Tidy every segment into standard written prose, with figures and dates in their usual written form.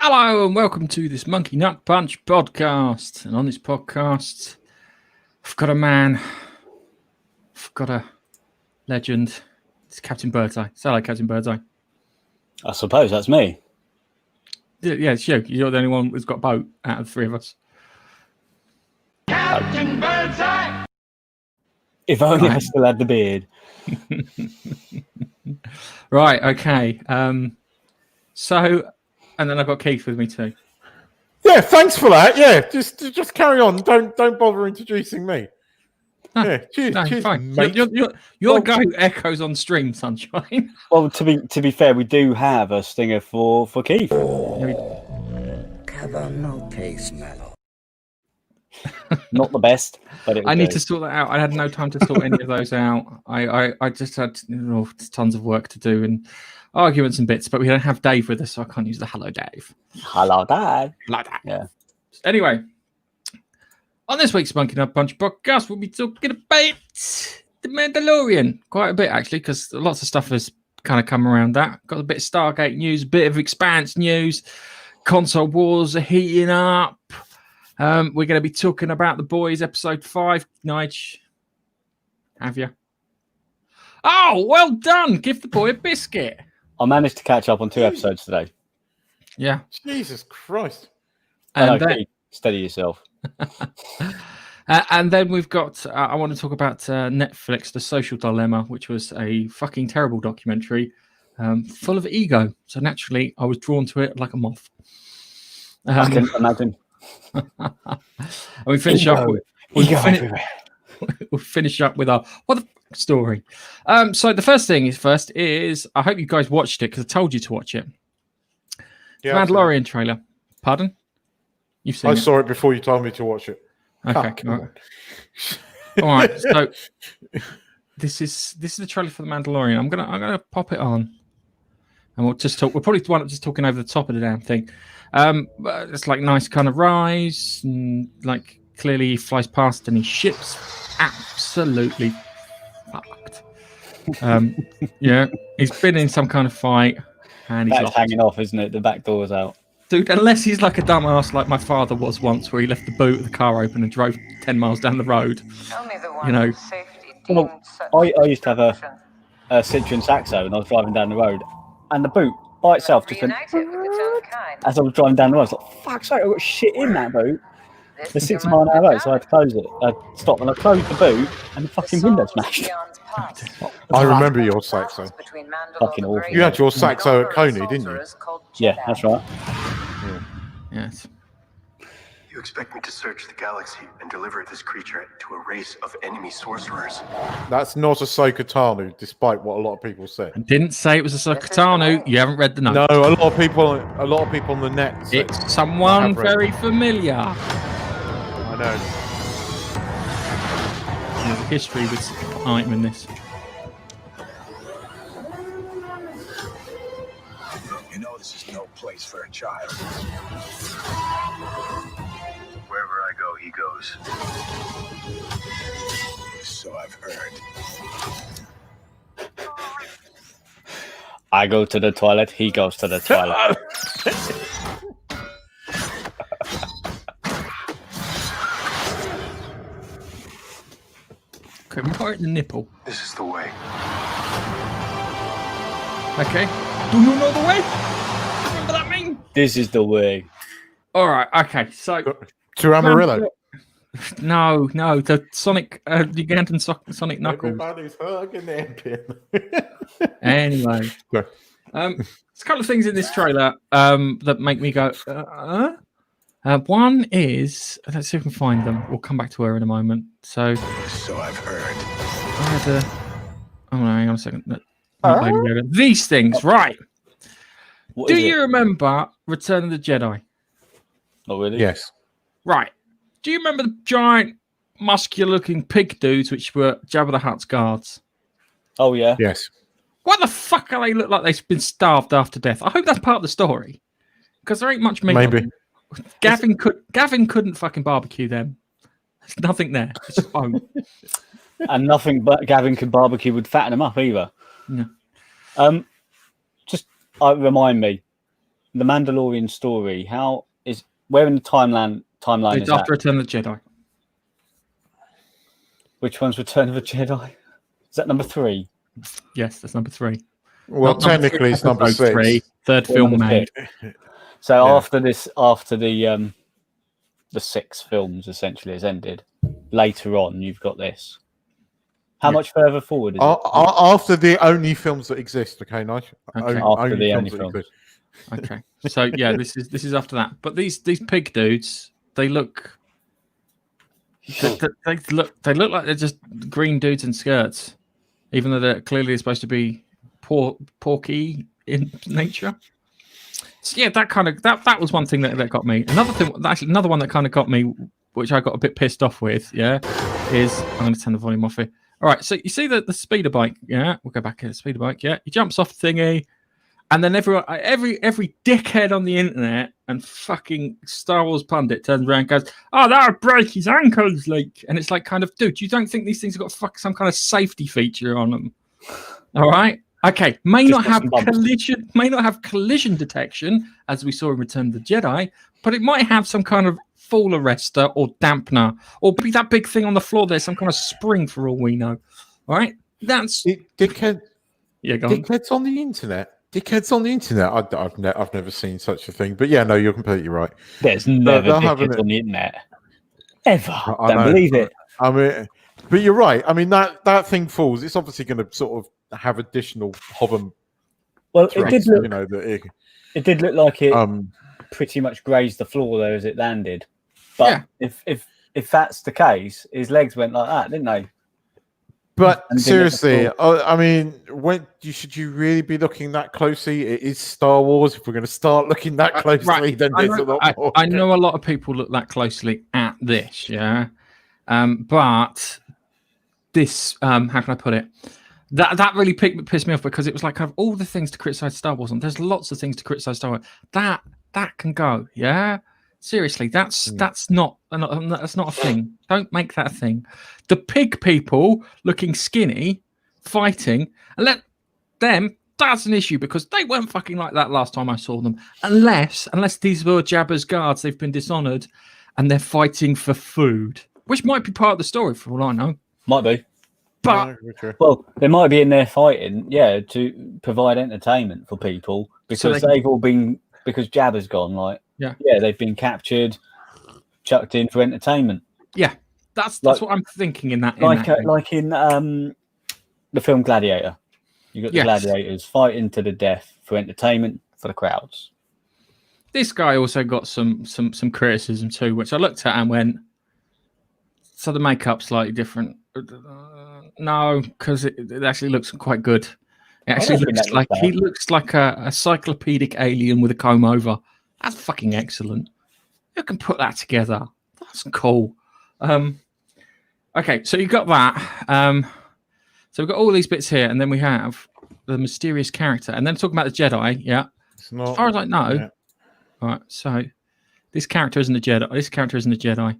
Hello and welcome to this Monkey Nut Punch podcast. And on this podcast, I've got a man, I've got a legend. It's Captain Birdseye. Say hello, Captain Birdseye. I suppose that's me. Yeah, it's you. You're the only one who's got a boat out of the three of us. Captain Birdseye! If only I still had the beard. Right, okay. And then I've got Keith with me too. Yeah, thanks for that. Yeah, just carry on. Don't bother introducing me. Yeah, cheers. No, cheers, fine. mate. You're the guy who echoes on stream, Sunshine. Well, to be fair, we do have a stinger for Keith. Cover no pace medal. Not the best, but it I need to sort that out. I had no time to sort any of those out. I just had tons of work to do and arguments and bits, but we don't have Dave with us, so I can't use the hello Dave. Hello, Dad. Like that. Yeah. Anyway, on this week's Monkey Nut Punch podcast, we'll be talking about the Mandalorian quite a bit, actually, because lots of stuff has kind of come around that. Got a bit of Stargate news, a bit of Expanse news. Console wars are heating up. We're going to be talking about The Boys episode 5. Nige, have you? Oh, well done. Give the boy a biscuit. I managed to catch up on 2 episodes today. Yeah. Jesus Christ. And Hello, then, Keith. Steady yourself. and then we've got, I want to talk about Netflix, The Social Dilemma, which was a fucking terrible documentary full of ego. So naturally, I was drawn to it like a moth. I can imagine. And we finish up with... We'll finish up with our what the fuck story. So the first thing is I hope you guys watched it because I told you to watch it. Yeah, Mandalorian trailer. Pardon? You've seen I it? saw it before you told me to watch it. Okay. All right. So this is the trailer for the Mandalorian. I'm gonna pop it on, and we'll just talk. We'll probably wind up just talking over the top of the damn thing. But it's like nice kind of rise, and like clearly he flies past and his ship's absolutely fucked. Yeah, he's been in some kind of fight and he's That's lost. hanging off, isn't it? The back door's out. Dude, unless he's like a dumbass like my father was once, where he left the boot of the car open and drove 10 miles down the road. You know. Well, I used to have a Citroen Saxo and I was driving down the road, and the boot by itself just went as I was driving down the road. I was like, fuck's sake, I've got shit in that boot. There's 6 mile an hour road, so I had to close it. I stopped and I closed the boot and the fucking window smashed. I remember your Saxo. Fucking awful. You had your Saxo at Coney, didn't you? Yeah, that's right. Yes. You expect me to search the galaxy and deliver this creature to a race of enemy sorcerers? That's not Ahsoka Tano, despite what a lot of people said. I didn't say it was a Sakatanu. You haven't read the notes. No, a lot of people on the net said, It's someone very familiar. I know. There's a history with item in this. You know this is no place for a child. Wherever I go, he goes. So I've heard. I go to the toilet, he goes to the toilet. Okay, right at the nipple. This is the way. Okay. Do you know the way? Remember that mean? This is the way. All right. Okay. So To Amarillo. no, the Sonic, Ugandan Sonic Knuckles. Everybody's hugging their pin. Anyway, Go. there's a couple of things in this trailer that make me go. One is, let's see if we can find them. We'll come back to her in a moment. So I've heard. oh no, hang on a second. These things, right? What Do is you it? remember Return of the Jedi? Oh, really? Yes. Right. Do you remember the giant, muscular-looking pig dudes which were Jabba the Hutt's guards? Oh, yeah. Yes. What the fuck are they look like they've been starved after death? I hope that's part of the story. Because there ain't much meat. Maybe. Gavin couldn't fucking barbecue them. There's nothing there. It's just bone. And nothing but Gavin could barbecue would fatten him up either. No. Just remind me, the Mandalorian story, where in the timeline It's is after that? Return of the Jedi. Which one's Return of the Jedi? Is that number 3? Yes, that's number 3. Well, Not number technically, three, it's number episode 6. 3, third Or film number made. 6. So Yeah. after the 6 films essentially has ended, later on you've got this. How much further forward is it? After the only films that exist, okay, nice. Okay. After the only that films. exist. Okay, so yeah, this is after that. But these pig dudes, they look like they're just green dudes in skirts, even though they're clearly supposed to be porky in nature. So yeah, that was one thing that got me. Another one that kind of got me, which I got a bit pissed off with. Yeah, is I'm going to turn the volume off here. All right, so you see the speeder bike. Yeah, we'll go back to the speeder bike. Yeah, he jumps off the thingy. And then every dickhead on the internet and fucking Star Wars pundit turns around and goes, "Oh, that would break his ankles!" And it's like, kind of, dude, you don't think these things have got some kind of safety feature on them? All right, okay, may not have collision detection as we saw in Return of the Jedi, but it might have some kind of fall arrestor or dampener, or be that big thing on the floor. There's some kind of spring for all we know. All right, that's Dickhead. Yeah, go on. Dickheads on the internet. Dickheads on the internet. I've never seen such a thing. But yeah, no, you're completely right. There's never dickheads on the internet. Ever. I Don't know. believe it. I mean, but you're right. I mean, that thing falls. It's obviously going to sort of have additional hover. Well, threats, it did look. You know, that It did look like it pretty much grazed the floor there as it landed. But if that's the case, his legs went like that, didn't they? But And seriously, I mean, should you really be looking that closely? It is Star Wars. If we're going to start looking that closely, then there's a lot more. I know a lot of people look that closely at this, yeah. But this, how can I put it? That really pissed me off, because it was like, kind of all the things to criticize Star Wars on. There's lots of things to criticize Star Wars. That can go, yeah. Seriously, that's not a thing. Don't make that a thing. The pig people looking skinny, fighting, and let them. That's an issue, because they weren't fucking like that last time I saw them. Unless these were Jabba's guards, they've been dishonored, and they're fighting for food, which might be part of the story for all I know. Might be. But well, they might be in there fighting, to provide entertainment for people, because they've all been, because Jabba's gone, like. Yeah, they've been captured, chucked in for entertainment. Yeah, that's what I'm thinking in that. Like in the film Gladiator, you got the gladiators fighting to the death for entertainment for the crowds. This guy also got some criticism too, which I looked at and went, so the makeup's slightly different. No, because it actually looks quite good. It actually looks like a cyclopedic alien with a comb over. That's fucking excellent. You can put that together. That's cool. Okay, so you got that. So we've got all these bits here, and then we have the mysterious character, and then talking about the Jedi. Yeah, as far as I know. Yeah. All right, so this character isn't a Jedi. This character isn't a Jedi.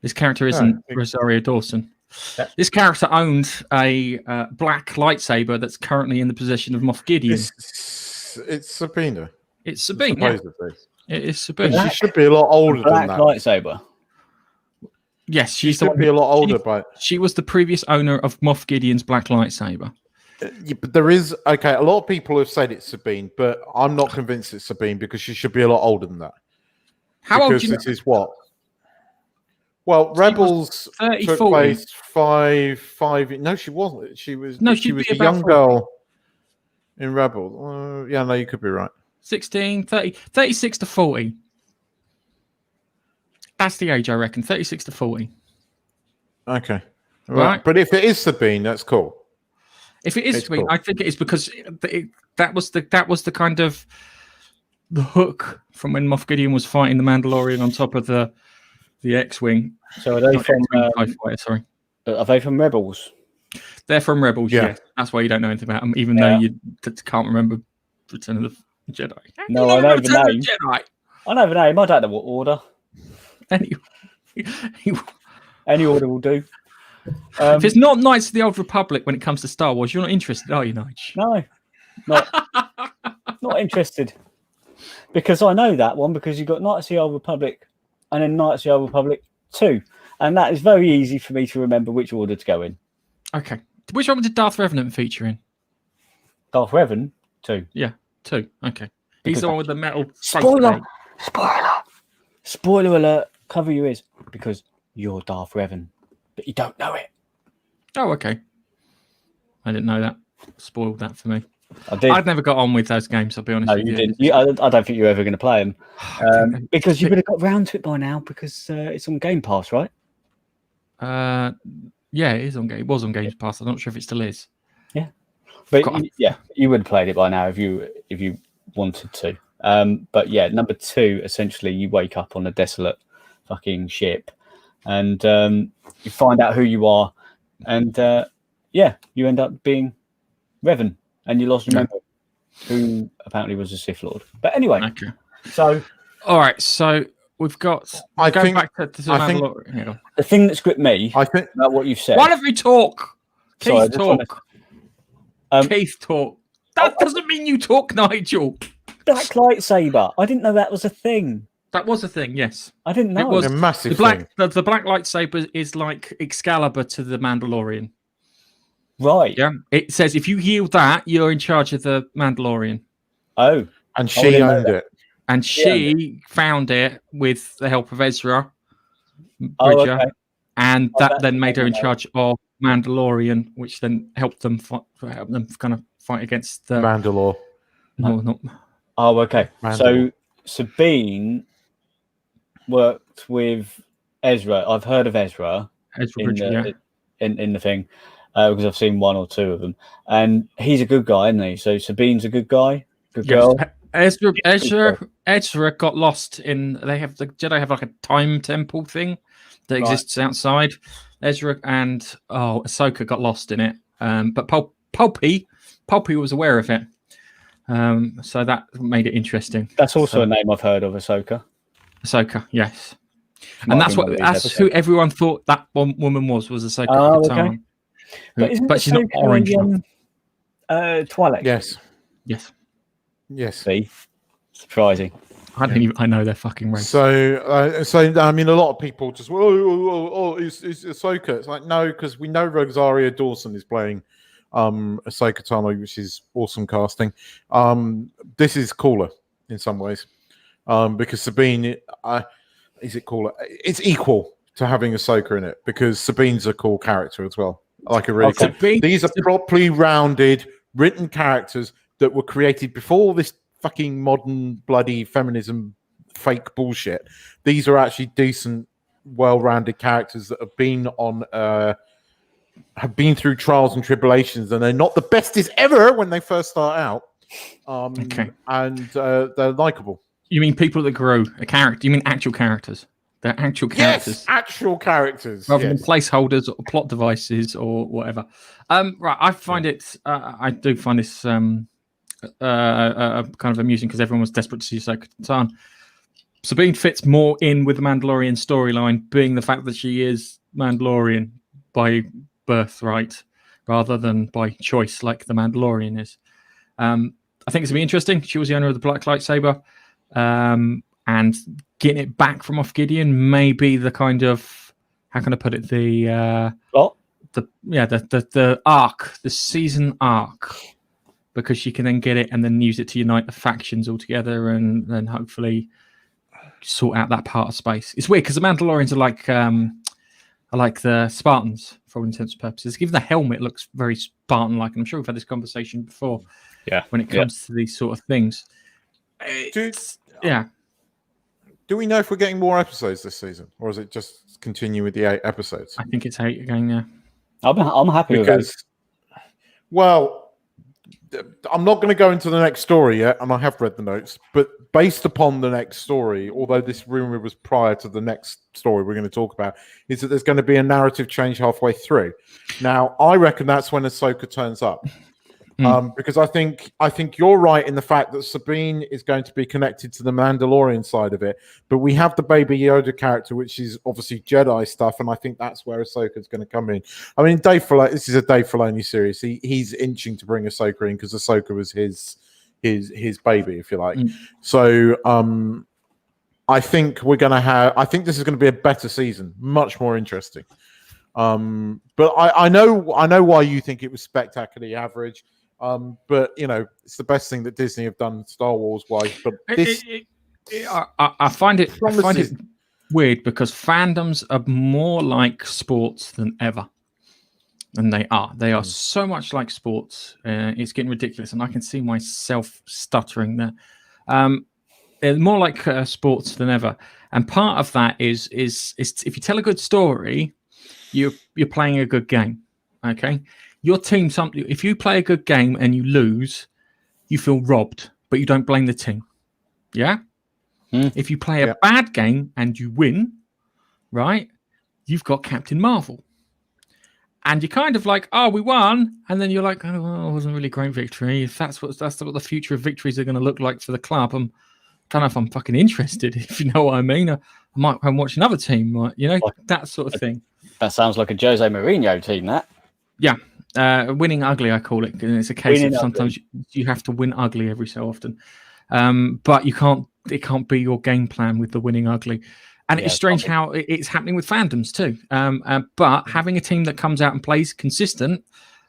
This character isn't Rosario Dawson. Yeah. This character owned a black lightsaber that's currently in the possession of Moff Gideon. It's Sabina. It's Sabine. Yeah. It is Sabine. She should be a lot older than that. Lightsaber. Yes, she should be a lot older. But she was the previous owner of Moff Gideon's black lightsaber. Yeah, but there is a lot of people have said it's Sabine, but I'm not convinced it's Sabine, because she should be a lot older than that. How old? Because this is what? Well, Rebels took place five. No, she wasn't. She was. No, she was a young girl in Rebels. Yeah, no, you could be right. 16, 30, 36 to 40. That's the age, I reckon. 36 to 40. Okay. Right. But if it is Sabine, that's cool. If it is Sabine, cool. I think it is, because that was the kind of the hook from when Moff Gideon was fighting the Mandalorian on top of the X-Wing. So are they Are they from Rebels? They're from Rebels, yeah. That's why you don't know anything about them, even though you can't remember Return of the Jedi. No, I know the name. I know the name. I don't know what order. Any order will do. If it's not Knights of the Old Republic when it comes to Star Wars, you're not interested, are you, Nige? No, not interested. because I know that one because you've got Knights of the Old Republic and then Knights of the Old Republic 2. And that is very easy for me to remember which order to go in. Okay. Which one did Darth Revenant feature in? Darth Revan 2. Yeah, 2. Okay. He's the one with the metal. Spoiler! Spoiler alert. Cover your ears because you're Darth Revan, but you don't know it. Oh, okay. I didn't know that. Spoiled that for me. I did. I'd never got on with those games, I'll be honest with you you. didn't. I don't think you're ever going to play them because you would have got round to it by now because it's on Game Pass, right? Yeah, it is on Game. It was on Game Pass. I'm not sure if it still is. Yeah, but you would have played it by now if you wanted to. But yeah, number 2, essentially, you wake up on a desolate fucking ship, and you find out who you are, and you end up being Revan, and you lost your memory, who apparently was a Sith Lord. But anyway, okay. So all right, so we've got. I think back to the thing that's gripped me. I think about what you've said. Why don't we talk? Keith, talk. To... Keith, talk. That doesn't mean you talk, Nigel. Black lightsaber. I didn't know that was a thing. That was a thing, yes. I didn't know. It was a massive thing. The black lightsaber is like Excalibur to the Mandalorian. Right. Yeah. It says if you yield that, you're in charge of the Mandalorian. Oh. And she owned it. And she found it with the help of Ezra Bridger. Okay. And that then made her in charge of Mandalorian, which then helped them kind of fight against the Mandalore. No, not. Oh, okay. Mandalore. So Sabine worked with Ezra. I've heard of Ezra in the thing because I've seen 1 or 2 of them, and he's a good guy, isn't he? So Sabine's a good guy, good girl. Ezra got lost in. The Jedi have like a time temple thing that exists outside. Ezra and Ahsoka got lost in it, but Pulpy was aware of it. So that made it interesting. That's also a name I've heard of, Ahsoka. Ahsoka, yes. And that's who everyone thought that one woman was Ahsoka at the time. But she's not orange. Twi'lek. Yes. See? Surprising. I know their fucking race. So I mean, a lot of people just it's Ahsoka. It's like no, because we know Rosario Dawson is playing Ahsoka Tano, which is awesome casting. This is cooler in some ways because Sabine is it cooler? It's equal to having Ahsoka in it because Sabine's a cool character as well. Like a really cool. These are properly rounded, written characters that were created before this fucking modern bloody feminism fake bullshit. These are actually decent, well-rounded characters that have been on have been through trials and tribulations, and they're not the bestest ever when they first start out. And they're likable. You mean people that grow a character? You mean actual characters? They're actual characters. Yes, actual characters. Rather than placeholders or plot devices or whatever. Right, I find it. I do find this kind of amusing because everyone was desperate to see Ahsoka Tano. Sabine fits more in with the Mandalorian storyline, being the fact that she is Mandalorian by birthright rather than by choice, like the Mandalorian is. I think it's gonna be interesting. She was the owner of the black lightsaber, and getting it back from Moff Gideon may be the kind of, how can I put it, the arc, the season arc, because she can then get it and then use it to unite the factions all together and then hopefully sort out that part of space. It's weird because the Mandalorians are like the Spartans for all intents and purposes. Even the helmet looks very Spartan-like, and I'm sure we've had this conversation before. Yeah, when it comes to these sort of things. Do we know if we're getting more episodes this season, or is it just continue with the 8 episodes? I think it's 8 again. Yeah, I'm happy with that. Well, I'm not going to go into the next story yet, and I have read the notes, but based upon the next story, although this rumor was prior to the next story we're going to talk about, is that there's going to be a narrative change halfway through. Now, I reckon that's when Ahsoka turns up. Because I think you're right in the fact that Sabine is going to be connected to the Mandalorian side of it, but we have the Baby Yoda character, which is obviously Jedi stuff, and I think that's where Ahsoka is going to come in. I mean, this is a Dave Filoni series. He's inching to bring Ahsoka in because Ahsoka was his his baby, if you like. So I think I think this is going to be a better season, much more interesting. But I know why you think it was spectacularly average. But it's the best thing that Disney have done Star Wars wise. But this, I find it weird because fandoms are more like sports than ever. And they are so much like sports. It's getting ridiculous, and I can see myself stuttering there. It's more like sports than ever, and part of that is if you tell a good story, you're playing a good game. Okay, your team. If you play a good game and you lose, you feel robbed, but you don't blame the team. Yeah. If you play a bad game and you win, right, you've got Captain Marvel. And you're kind of like, oh, we won, and then you're like, oh, well, it wasn't really a great victory. If that's what the future of victories are going to look like for the club, I don't know if I'm fucking interested. If you know what I mean, I might go and watch another team, that sort of thing. That sounds like a Jose Mourinho team. That, yeah, winning ugly, I call it. And it's a case of sometimes you have to win ugly every so often, but you can't. It can't be your game plan with the winning ugly. And it's strange how it's happening with fandoms too. But having a team that comes out and plays consistent,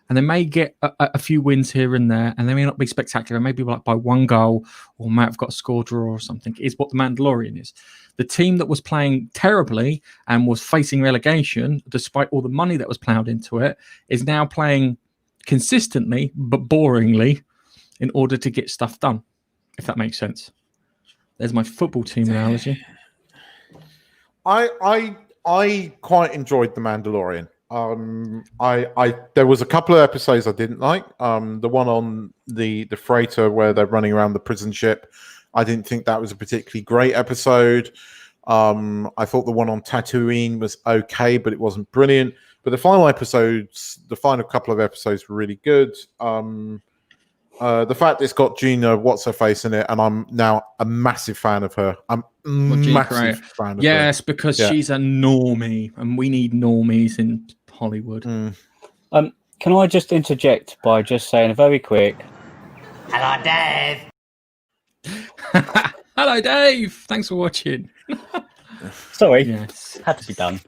and they may get a few wins here and there, and they may not be spectacular, maybe like by one goal, or might have got a score draw or something, is what the Mandalorian is. The team that was playing terribly and was facing relegation, despite all the money that was ploughed into it, is now playing consistently but boringly in order to get stuff done, if that makes sense. There's my football team analogy. I quite enjoyed The Mandalorian. There was a couple of episodes I didn't like. The one on the freighter where they're running around the prison ship, I didn't think that was a particularly great episode. I thought the one on Tatooine was okay, but it wasn't brilliant. But the final couple of episodes were really good. The fact it's got Gina What's-Her-Face in it, and I'm now a massive fan of her. I'm massive fan of her. Yes, because she's a normie, and we need normies in Hollywood. Can I just interject by just saying a very quick, Hello, Dave. Hello, Dave. Thanks for watching. Sorry, yes, had to be done.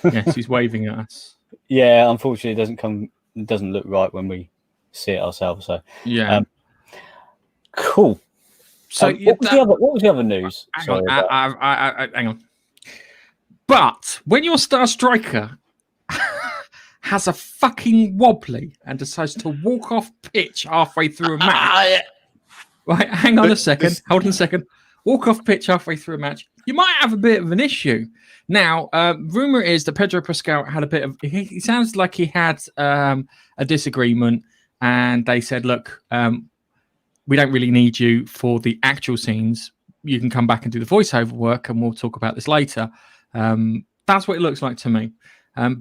Yes, he's waving at us. Yeah, unfortunately, it doesn't look right when we see it ourselves. So cool. So what was the other news? Hang on. But when your star striker has a fucking wobbly and decides to walk off pitch halfway through a match, right? Hang on a second. Hold on a second. Walk off pitch halfway through a match. You might have a bit of an issue. Now, rumor is that Pedro Pascal had a bit of. He sounds like he had a disagreement. And they said, look, we don't really need you for the actual scenes. You can come back and do the voiceover work, and we'll talk about this later. That's what it looks like to me.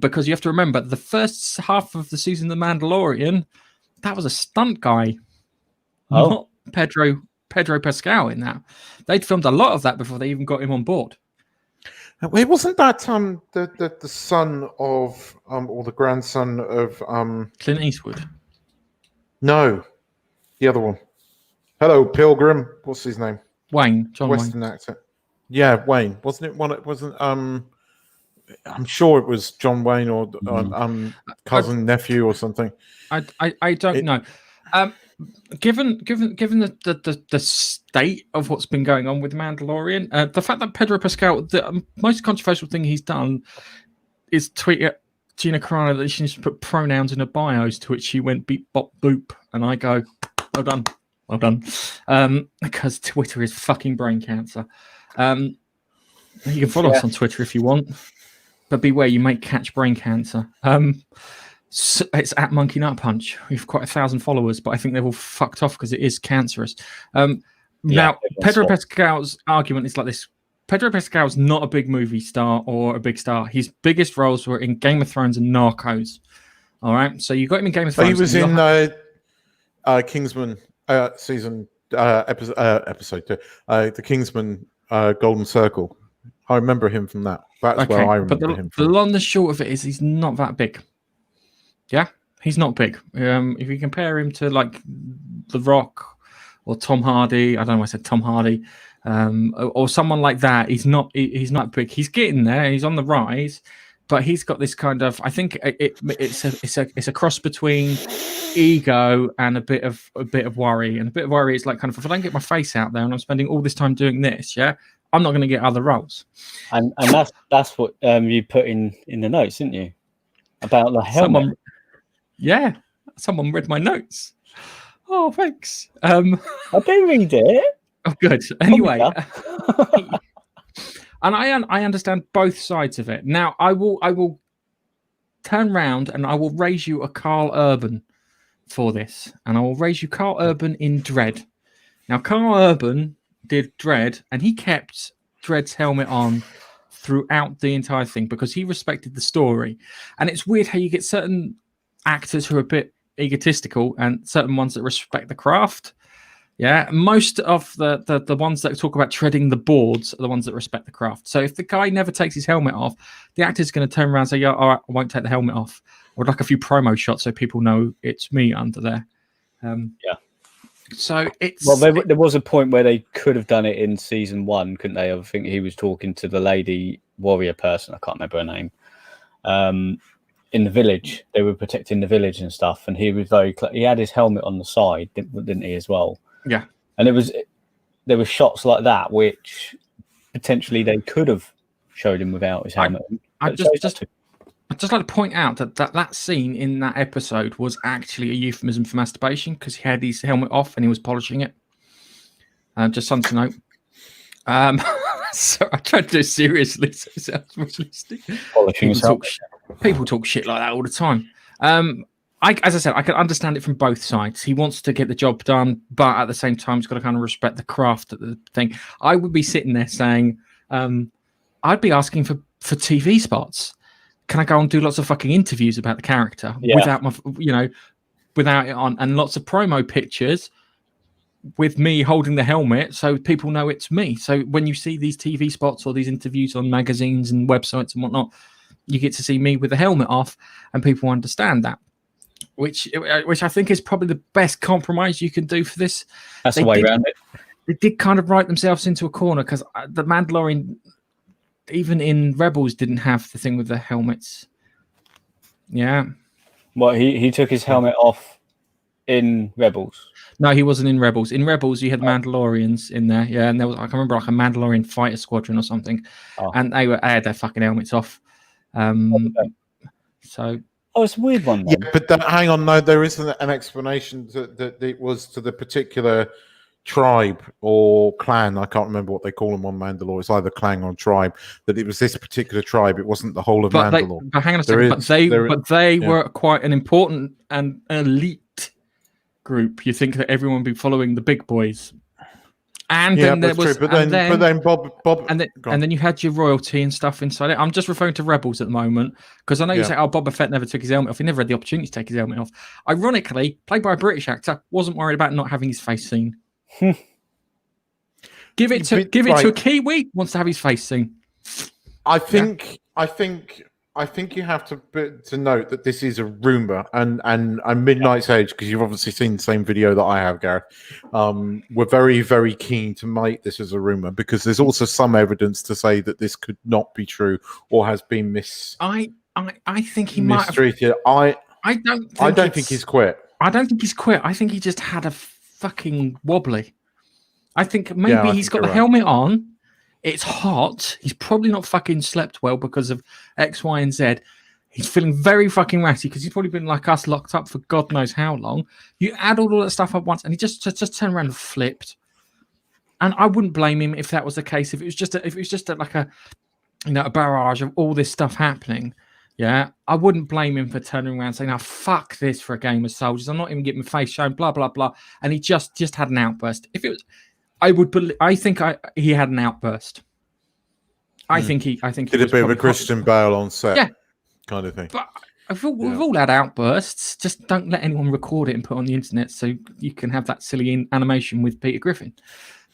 Because you have to remember, the first half of the season of The Mandalorian, that was a stunt guy. Not Pedro Pascal in that. They'd filmed a lot of that before they even got him on board. Wait, wasn't that the son of, or the grandson of... Clint Eastwood? No, the other one. Hello, Pilgrim. What's his name? Wayne. John Western Wayne. actor. Yeah, Wayne. Wasn't it one? It wasn't. I'm sure it was John Wayne or cousin, nephew, or something. I don't know. Given the state of what's been going on with Mandalorian, the fact that Pedro Pascal, the most controversial thing he's done is tweet at Gina Carano that she needs to put pronouns in her bios, to which she went beep bop boop, and I go, well done, because Twitter is fucking brain cancer. You can follow us on Twitter if you want, but beware, you may catch brain cancer. So it's at Monkey Nut Punch. We've quite 1,000 followers, but I think they've all fucked off because it is cancerous. Now, Pedro Pascal's argument is like this. Pedro Pascal's not a big movie star or a big star. His biggest roles were in Game of Thrones and Narcos. All right, so you got him in Game of Thrones. He was in Kingsman episode 2, the Kingsman Golden Circle. I remember him from that. That's where I remember him from. The long and short of it is he's not that big. Yeah, he's not big. If you compare him to like The Rock or Tom Hardy. I don't know why I said Tom Hardy, or someone like that. He's not big. He's getting there. He's on the rise, but he's got this kind of. I think it's a cross between ego and a bit of worry. And a bit of worry is like kind of, if I don't get my face out there and I'm spending all this time doing this, I'm not going to get other roles. And that's what you put in the notes, didn't you? About the helmet. Someone read my notes. Oh, thanks. I do read it. Oh, good. Anyway, and I understand both sides of it. Now, I will turn round and I will raise you a Carl Urban for this, and I will raise you Carl Urban in Dredd. Now, Carl Urban did Dredd, and he kept Dredd's helmet on throughout the entire thing because he respected the story. And it's weird how you get certain actors who are a bit egotistical and certain ones that respect the craft. Yeah, most of the ones that talk about treading the boards are the ones that respect the craft. So if the guy never takes his helmet off, the actor's going to turn around and say, "Yeah, all right, I won't take the helmet off." Or like a few promo shots so people know it's me under there. So it's there was a point where they could have done it in season 1, couldn't they? I think he was talking to the lady warrior person. I can't remember her name. In the village, they were protecting the village and stuff, and he was he had his helmet on the side, didn't he, as well? Yeah. And there were shots like that which potentially they could have showed him without his helmet. I'd just like to point out that scene in that episode was actually a euphemism for masturbation because he had his helmet off and he was polishing it. Just something to note. So I tried to do it seriously. So it sounds realistic. Polishing people talk shit like that all the time. As I said, I can understand it from both sides. He wants to get the job done, but at the same time, he's got to kind of respect the craft of the thing. I would be sitting there saying, I'd be asking for TV spots. Can I go and do lots of fucking interviews about the character without it on, and lots of promo pictures with me holding the helmet so people know it's me. So when you see these TV spots or these interviews on magazines and websites and whatnot, you get to see me with the helmet off and people understand that, which I think is probably the best compromise you can do for this. That's the way around it. They did kind of write themselves into a corner because the Mandalorian, even in Rebels, didn't have the thing with the helmets. Yeah. Well, he took his helmet off in Rebels. No, he wasn't in Rebels. In Rebels, you had Mandalorians in there. Yeah, and there was, I can remember, like a Mandalorian fighter squadron or something, and they had their fucking helmets off. So. Oh, it's a weird one. Then. Yeah, but hang on, no, there isn't an explanation that it was to the particular tribe or clan. I can't remember what they call them on Mandalore. It's either clan or tribe. That it was this particular tribe. It wasn't the whole of Mandalore. But hang on a second. They were quite an important and elite group. You think that everyone would be following the big boys, and then there was, but then Bob, and then you had your royalty and stuff inside it. I'm just referring to Rebels at the moment because I know you say, "Oh, Boba Fett never took his helmet off. He never had the opportunity to take his helmet off." Ironically, played by a British actor, wasn't worried about not having his face seen. Give it to a Kiwi, wants to have his face seen. I think you have to note that this is a rumor, and Midnight's Edge, because you've obviously seen the same video that I have, Gareth. We're very, very keen to make this as a rumor because there's also some evidence to say that this could not be true or has been I think he mistreated. I don't think he's quit. I don't think he's quit. I think he just had a fucking wobbly. I think maybe he's got the helmet on. It's hot. He's probably not fucking slept well because of X, Y, and Z. He's feeling very fucking ratty because he's probably been like us, locked up for God knows how long. You add all that stuff up once, and he just turned around and flipped. And I wouldn't blame him if that was the case. If it was just a barrage of all this stuff happening, yeah, I wouldn't blame him for turning around and saying, "Oh, fuck this for a game of soldiers. I'm not even getting my face shown." Blah blah blah. And he just had an outburst. If it was. I think he had an outburst. I think he did a bit of a Christian Bale on set, kind of thing. But we've all had outbursts. Just don't let anyone record it and put it on the internet so you can have that silly animation with Peter Griffin.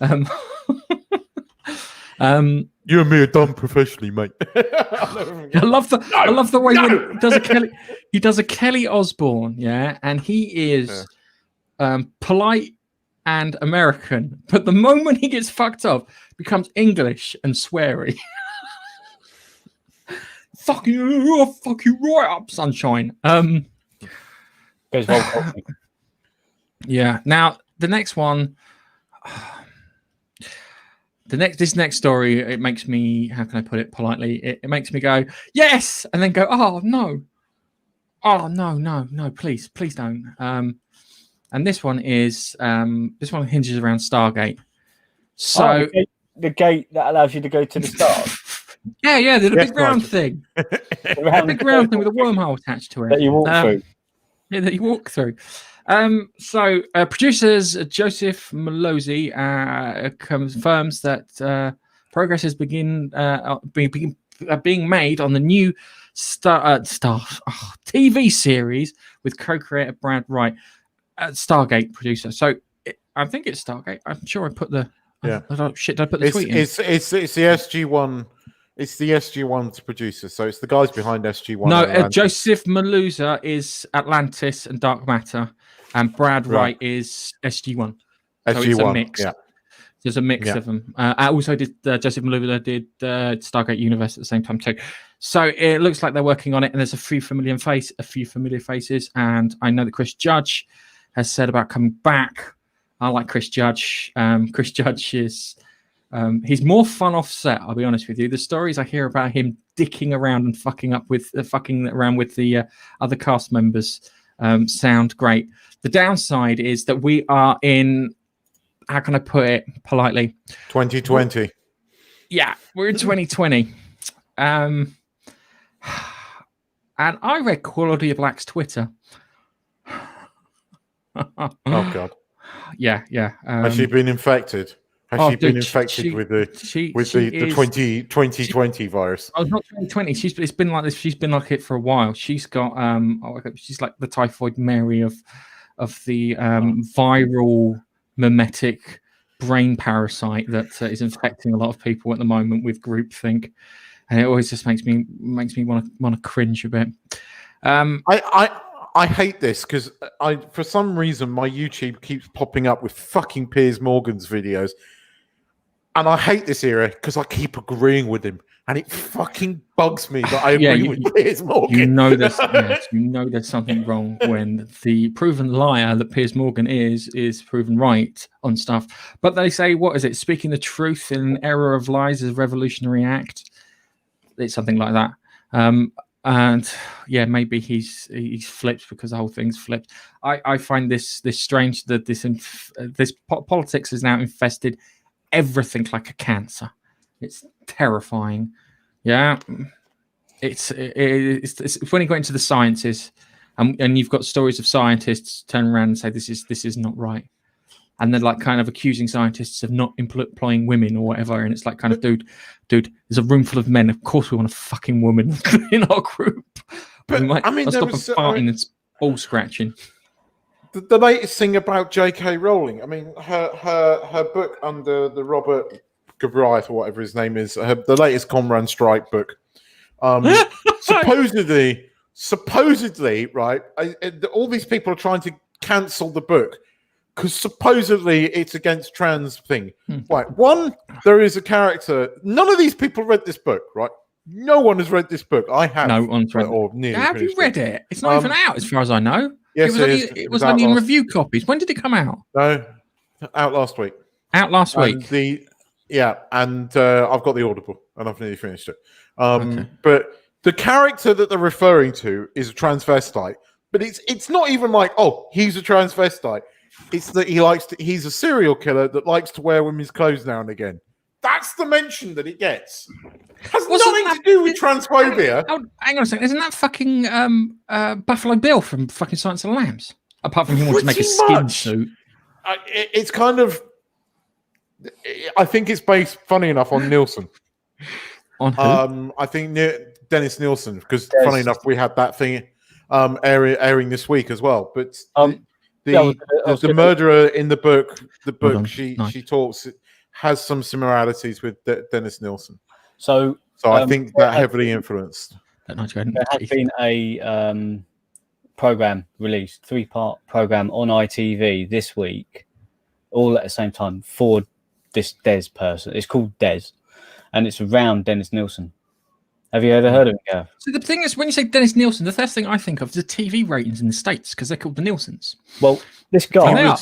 You and me are done professionally, mate. I love the way he does a Kelly Osbourne, and he is polite and American, but the moment he gets fucked up, becomes English and sweary. Fuck you! I'll fuck you right up, sunshine. Goes Yeah. Now the next one. This next story, it makes me, how can I put it politely? It makes me go, yes, and then go, oh no, please don't. And this one hinges around Stargate. So the gate that allows you to go to the stars. yeah, the big round thing, the big round thing with a wormhole attached to it that you walk through. Yeah, that you walk through. So producers Joseph Malozzi confirms that progress has being made on the new TV series with co-creator Brad Wright, Stargate producer. So I think it's Stargate. I'm sure I put the did I put the tweet in? It's the SG1. It's the SG1's producer, so it's the guys behind SG1. No, Joseph Maluzza is Atlantis and Dark Matter, and Brad Wright is SG1. So it's a mix. Yeah. There's a mix of them. I also did Joseph Maluzza did Stargate Universe at the same time too. So it looks like they're working on it, and there's a few familiar faces. And I know that Chris Judge has said about coming back. I like Chris Judge. Chris Judge is. He's more fun off set, I'll be honest with you. The stories I hear about him dicking around and fucking around with the other cast members sound great. The downside is that we are in, how can I put it politely? 2020. Yeah, we're in 2020. And I read Quality of Black's Twitter. Oh, God. Yeah. Has she been infected? Has she been infected with the 2020 virus? Oh, not 2020. It's been like this. She's been like it for a while. She's got she's like the typhoid Mary of the viral mimetic brain parasite that is infecting a lot of people at the moment with groupthink, and it always just makes me want to cringe a bit. I hate this because for some reason my YouTube keeps popping up with fucking Piers Morgan's videos. And I hate this era because I keep agreeing with him, and it fucking bugs me that I agree with Piers Morgan. You know there's something wrong when the proven liar that Piers Morgan is proven right on stuff. But they say, what is it? Speaking the truth in an era of lies is a revolutionary act. It's something like that. And yeah, maybe he's flipped because the whole thing's flipped. I find this strange that this politics is now infested everything like a cancer. It's terrifying. Yeah, it's when you go into the sciences, and you've got stories of scientists turn around and say this is not right, and they're like kind of accusing scientists of not employing women or whatever, and it's like kind of dude, there's a room full of men. Of course, we want a fucking woman in our group. But I'll stop farting and ball scratching. The latest thing about J.K. Rowling, I mean, her book under the Robert Galbraith or whatever his name is, the latest Comrade Strike book, supposedly, right? All these people are trying to cancel the book because supposedly it's against trans thing. Right? One, there is a character. None of these people read this book, right? No one has read this book. I have. No one's read it. Have you read it? It's not even out, as far as I know. Yes, it was only in review copies. When did it come out? No, out last week. Out last week. And I've got the Audible, and I've nearly finished it. But the character that they're referring to is a transvestite, but it's not even like, oh, he's a transvestite. It's that he's a serial killer that likes to wear women's clothes now and again. That's the mention that it gets. Has nothing to do with transphobia. Hang on a second. Isn't that fucking Buffalo Bill from fucking Silence of the Lambs? Apart from him wanting to make a skin suit. It's kind of... I think it's based, funny enough, on Nielsen. On who? I think Dennis Nielsen, because funny enough, we had that thing airing this week as well. But the murderer in the book, she talks... has some similarities with Dennis Nielsen. So I think that heavily influenced. There has been a program released, 3-part program on ITV this week all at the same time for this Des person. It's called Des, and it's around Dennis Nilsson. Have you ever heard of him, Gav? So the thing is, when you say Dennis Nilsson, the first thing I think of is the TV ratings in the States because they're called the Nilssons. Well, this guy,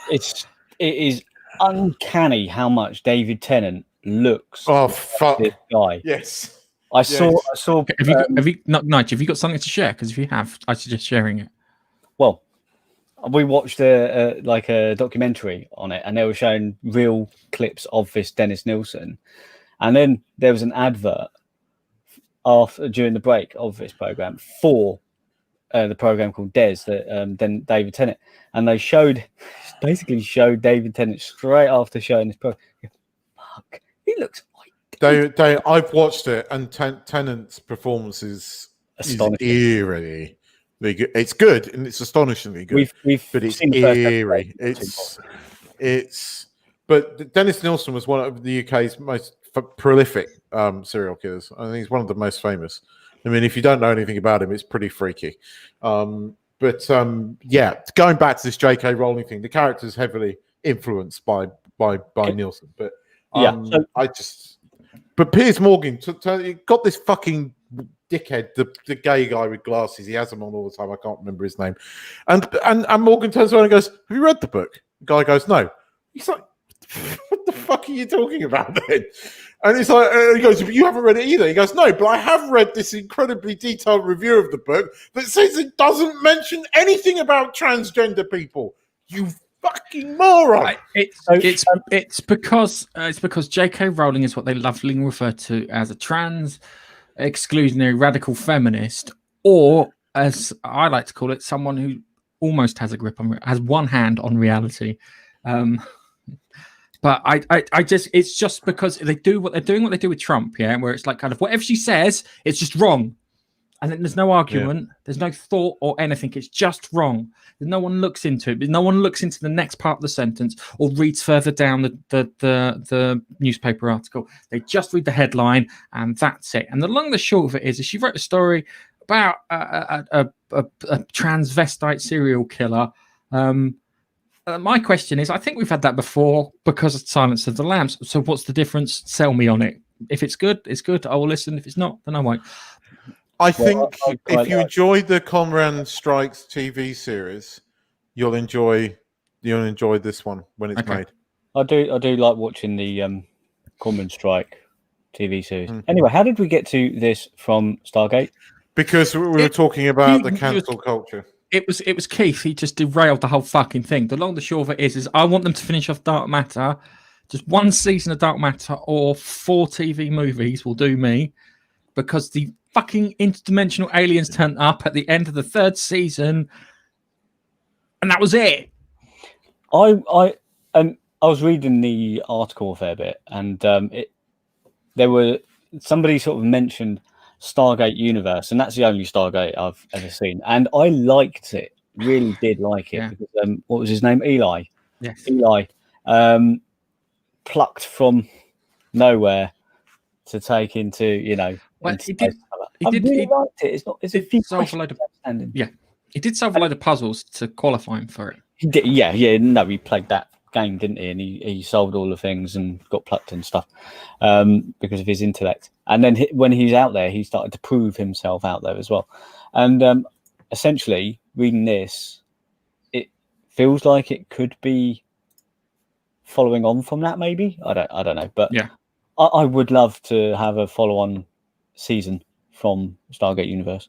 it is uncanny how much David Tennant looks. Oh fuck! This guy. Yes. I saw. Have you got something to share? Because if you have, I suggest sharing it. Well, we watched a documentary on it, and they were showing real clips of this Dennis Nilsson, and then there was an advert during the break of this program for the program called Des, that then David Tennant, and they basically showed David Tennant straight after showing this program. Fuck, he looks. I've watched it, and Tennant's performance is eerily good. It's good, and it's astonishingly good. But it's eerie. But Dennis Nilsson was one of the UK's most prolific serial killers. I think he's one of the most famous. I mean, if you don't know anything about him, it's pretty freaky. Going back to this J.K. Rowling thing, the character is heavily influenced by Nilsson. But But Piers Morgan got this fucking dickhead, the gay guy with glasses. He has them on all the time. I can't remember his name. And Morgan turns around and goes, "Have you read the book?" The guy goes, "No." He's like, "What the fuck are you talking about then?" And it's like, he goes, "You haven't read it either." He goes, "No, but I have read this incredibly detailed review of the book that says it doesn't mention anything about transgender people. You fucking moron!" It's because J.K. Rowling is what they lovingly refer to as a trans exclusionary radical feminist, or as I like to call it, someone who almost has a grip on, has one hand on reality. But it's just because they do what they do with Trump, where it's like kind of whatever she says, it's just wrong. And then there's no argument, there's no thought or anything. It's just wrong. No one looks into it. No one looks into the next part of the sentence or reads further down the newspaper article. They just read the headline and that's it. And the long and the short of it is she wrote a story about a transvestite serial killer. My question is, I think we've had that before because of Silence of the Lambs. So what's the difference? Sell me on it. If it's good, it's good. I will listen. If it's not, then I won't. I think if you enjoy the Conran Strikes TV series, you'll enjoy this one when it's made. I do like watching the Conran Strike TV series. Anyway, how did we get to this from Stargate? Because we were talking about the cancel culture. It was Keith. He just derailed the whole fucking thing. The long and the short of it is I want them to finish off Dark Matter. Just one season of Dark Matter or 4 TV movies will do me, because the fucking interdimensional aliens turned up at the end of the 3rd season, and that was it. I was reading the article a fair bit, and somebody sort of mentioned Stargate Universe, and that's the only Stargate I've ever seen, and I liked it, really did like it, because what was his name? Eli. Yes. Eli, plucked from nowhere to take into, Well, he did liked it. It's a solve a load of he did solve a load of puzzles to qualify him for it. He did, he played that game, didn't he? And he solved all the things and got plucked and stuff because of his intellect. And then when he's out there, he started to prove himself out there as well. And essentially, reading this, it feels like it could be following on from that. Maybe I don't know, but I would love to have a follow-on season from Stargate Universe.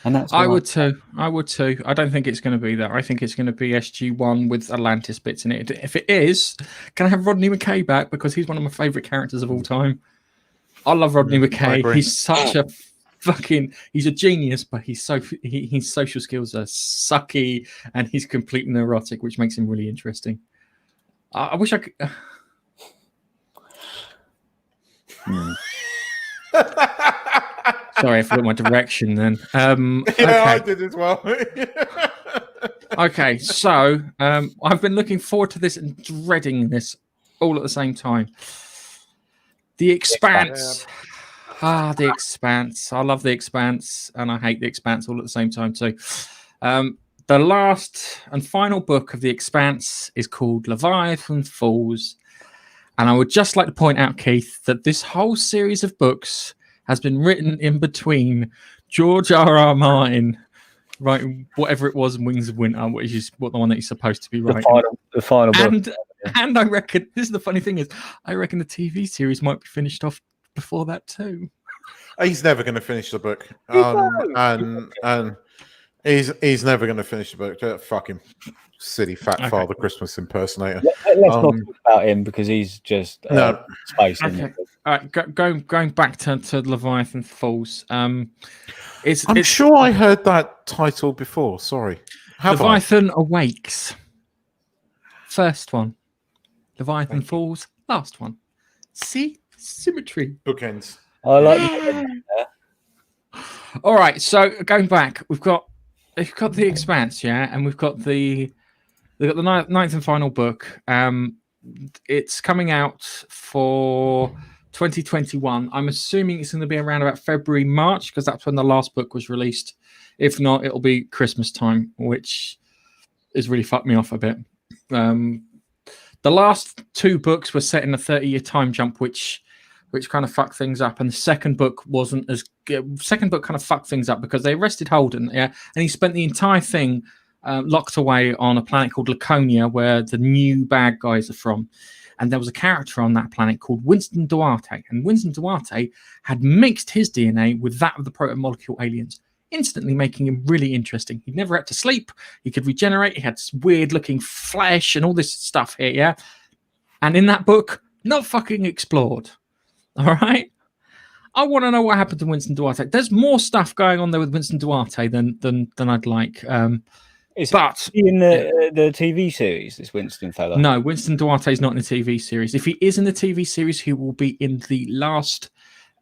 And that's I would too. I don't think it's going to be that. I think it's going to be SG-1 with Atlantis bits in it. If it is, can I have Rodney McKay back? Because he's one of my favourite characters of all time. I love Rodney McKay. He's such a he's a genius, but his social skills are sucky and he's completely neurotic, which makes him really interesting. I wish I could... Sorry, I forgot my direction then. I did as well. Okay, so I've been looking forward to this and dreading this all at the same time. The Expanse. The Expanse. I love The Expanse and I hate The Expanse all at the same time too. the last and final book of The Expanse is called Leviathan Falls. And I would just like to point out, Keith, that this whole series of books has been written in between George R.R. Martin writing whatever it was in Wings of Winter, which is the one that he's supposed to be writing. The final book. And I reckon, this is the funny thing is, I reckon the TV series might be finished off before that too. He's never going to finish the book. And he's never going to finish the book. Fuck him. Silly fat Father Christmas impersonator. Let's not talk about him because he's just space. Okay. All right, going back to Leviathan Falls. I'm sure I heard that title before. Sorry. Leviathan Awakes. First one. Leviathan Falls. Last one. See? Symmetry. Bookends. I like the All right, so going back, we've got The Expanse, yeah, and we've got the ninth and final book. It's coming out for 2021. I'm assuming it's going to be around about February, March, because that's when the last book was released. If not, it'll be Christmas time, which has really fucked me off a bit. The last two books were set in a 30-year time jump, which kind of fucked things up. And the second book wasn't as good. Second book kind of fucked things up because they arrested Holden, yeah, and he spent the entire thing locked away on a planet called Laconia, where the new bad guys are from. And there was a character on that planet called Winston Duarte. And Winston Duarte had mixed his DNA with that of the proto-molecule aliens, instantly making him really interesting. He never had to sleep. He could regenerate. He had this weird-looking flesh and all this stuff here, yeah? And in that book, not fucking explored. All right? I want to know what happened to Winston Duarte. There's more stuff going on there with Winston Duarte than I'd like. But in the TV series, this Winston fella? No, Winston Duarte is not in the TV series. If he is in the TV series, he will be in the last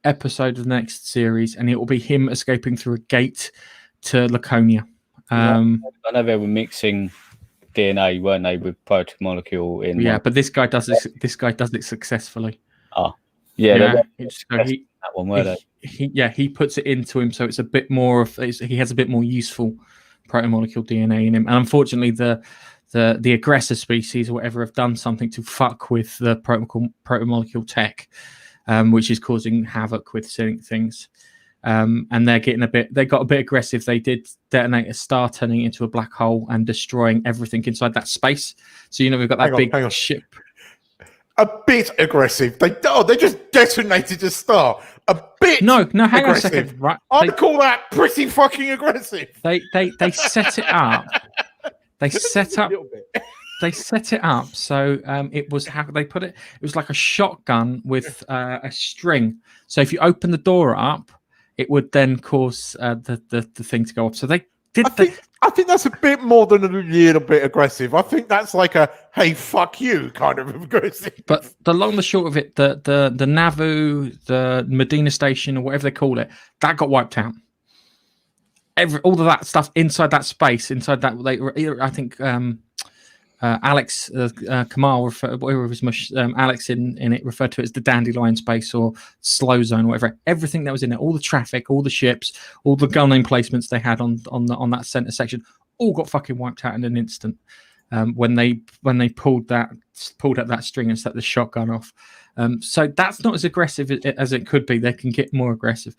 episode of the next series, and it will be him escaping through a gate to Laconia. I know they were mixing DNA, weren't they, with proto-molecule in? Yeah, but this guy does it. This guy does it successfully. Oh, yeah. That one, were they? He puts it into him, so it's a bit more of. He has a bit more useful proto-molecule DNA in him, and unfortunately, the aggressor species or whatever have done something to fuck with the proto-molecule tech, which is causing havoc with things. And they're getting they got a bit aggressive. They did detonate a star, turning it into a black hole and destroying everything inside that space. So we've got that big ship. A bit aggressive. They just detonated a star. A bit. No, hang aggressive. on a second. Right, I'd call that pretty fucking aggressive. They set it up. They set it up. So it was how they put it. It was like a shotgun with a string. So if you open the door up, it would then cause the thing to go off. So they did. I think that's a bit more than a little bit aggressive. I think that's like a "hey, fuck you" kind of aggressive. But the long and short of it, the Nauvoo, the Medina Station, or whatever they call it, that got wiped out. All of that stuff inside that space, inside that, I think Alex Kamal, Alex in it referred to it as the Dandelion Space or Slow Zone, whatever. Everything that was in it, all the traffic, all the ships, all the gun emplacements they had on that center section, all got fucking wiped out in an instant. When they pulled at that string and set the shotgun off. So that's not as aggressive as it could be. They can get more aggressive.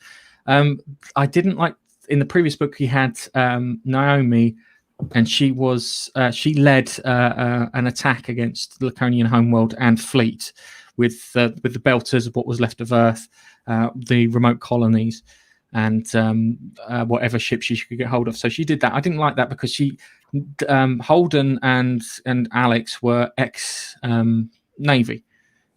I didn't like in the previous book he had Naomi. And she led an attack against the Laconian homeworld and fleet with the Belters of what was left of Earth, the remote colonies, and whatever ships she could get hold of. So she did that. I didn't like that because Holden and Alex were ex-Navy,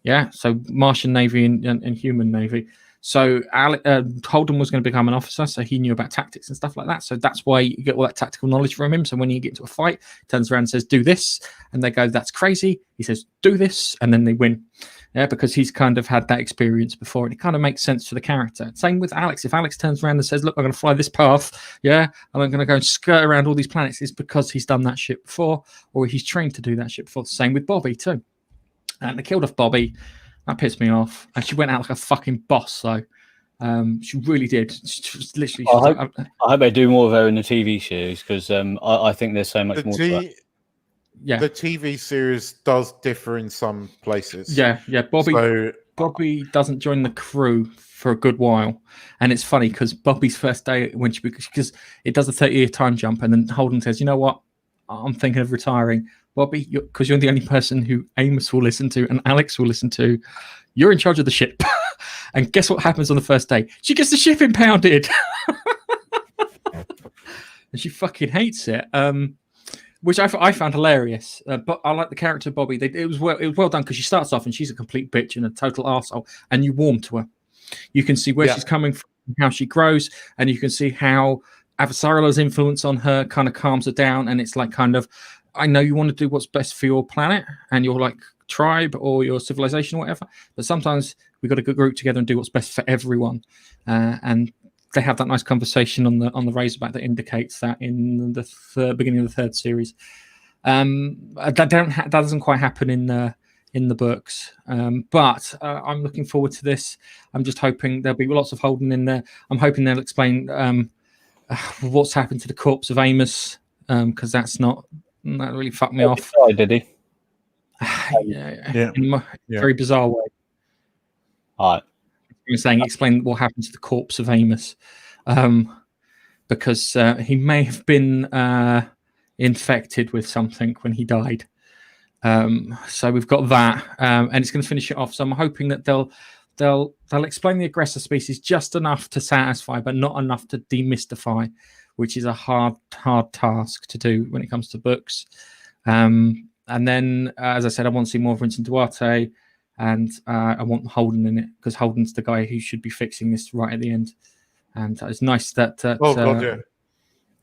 yeah. So Martian Navy and human Navy. So Holden was going to become an officer, so he knew about tactics and stuff like that. So that's why you get all that tactical knowledge from him. So when you get into a fight, he turns around and says, "Do this," and they go, "That's crazy." He says, "Do this," and then they win. Yeah, because he's kind of had that experience before, and it kind of makes sense for the character. Same with Alex. If Alex turns around and says, "Look, I'm going to fly this path, yeah, and I'm going to go and skirt around all these planets," it's because he's done that shit before, or he's trained to do that shit before. Same with Bobby too. And they killed off Bobby. That pissed me off. And she went out like a fucking boss, though. She really did. She was literally. I hope they do more of her in the TV series because I think there's so much more. To yeah, the TV series does differ in some places. Yeah. Bobby doesn't join the crew for a good while, and it's funny because Bobby's first day because it does a 30-year time jump, and then Holden says, "You know what? I'm thinking of retiring, Bobby, because you're the only person who Amos will listen to and Alex will listen to. You're in charge of the ship." And guess what happens on the first day? She gets the ship impounded. And she fucking hates it, which I found hilarious. But I like the character of Bobby. It was well done because she starts off and she's a complete bitch and a total arsehole, and you warm to her. You can see where she's coming from, how she grows, and you can see how Avasarala's influence on her kind of calms her down. And it's like kind of, I know you want to do what's best for your planet and your like tribe or your civilization or whatever, but sometimes we've got to group together and do what's best for everyone. And they have that nice conversation on the Razorback that indicates that in the beginning of the third series. That doesn't quite happen in the books, but I'm looking forward to this. I'm just hoping there'll be lots of Holden in there. I'm hoping they'll explain what's happened to the corpse of Amos, because that really fucked me off. Did he? In a very bizarre way. All right. You're saying explain what happened to the corpse of Amos, because he may have been infected with something when he died. So we've got that, and it's going to finish it off. So I'm hoping that they'll explain the aggressor species just enough to satisfy, but not enough to demystify, which is a hard task to do when it comes to books. And then, as I said, I want to see more of Vincent Duarte. And I want Holden in it because Holden's the guy who should be fixing this right at the end. And it's nice that that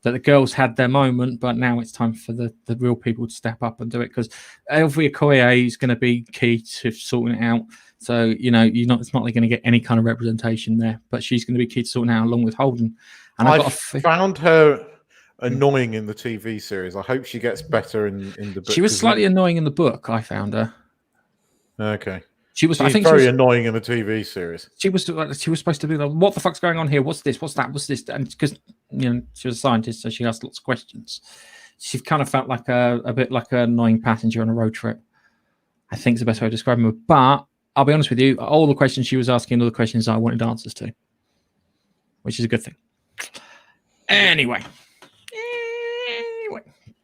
the girls had their moment, but now it's time for the real people to step up and do it because Elvia Koye is going to be key to sorting it out. So it's not like going to get any kind of representation there, but she's going to be key to sorting it out along with Holden. And I found her annoying in the TV series. I hope she gets better in the book. She was slightly annoying in the book. I found her. Okay. She's very annoying in the TV series. She was supposed to be like, what the fuck's going on here? What's this? What's that? What's this? And because she was a scientist, so she asked lots of questions. She kind of felt like a bit like an annoying passenger on a road trip. I think is the best way to describe her. But I'll be honest with you, all the questions she was asking, all the questions I wanted answers to, which is a good thing. Anyway,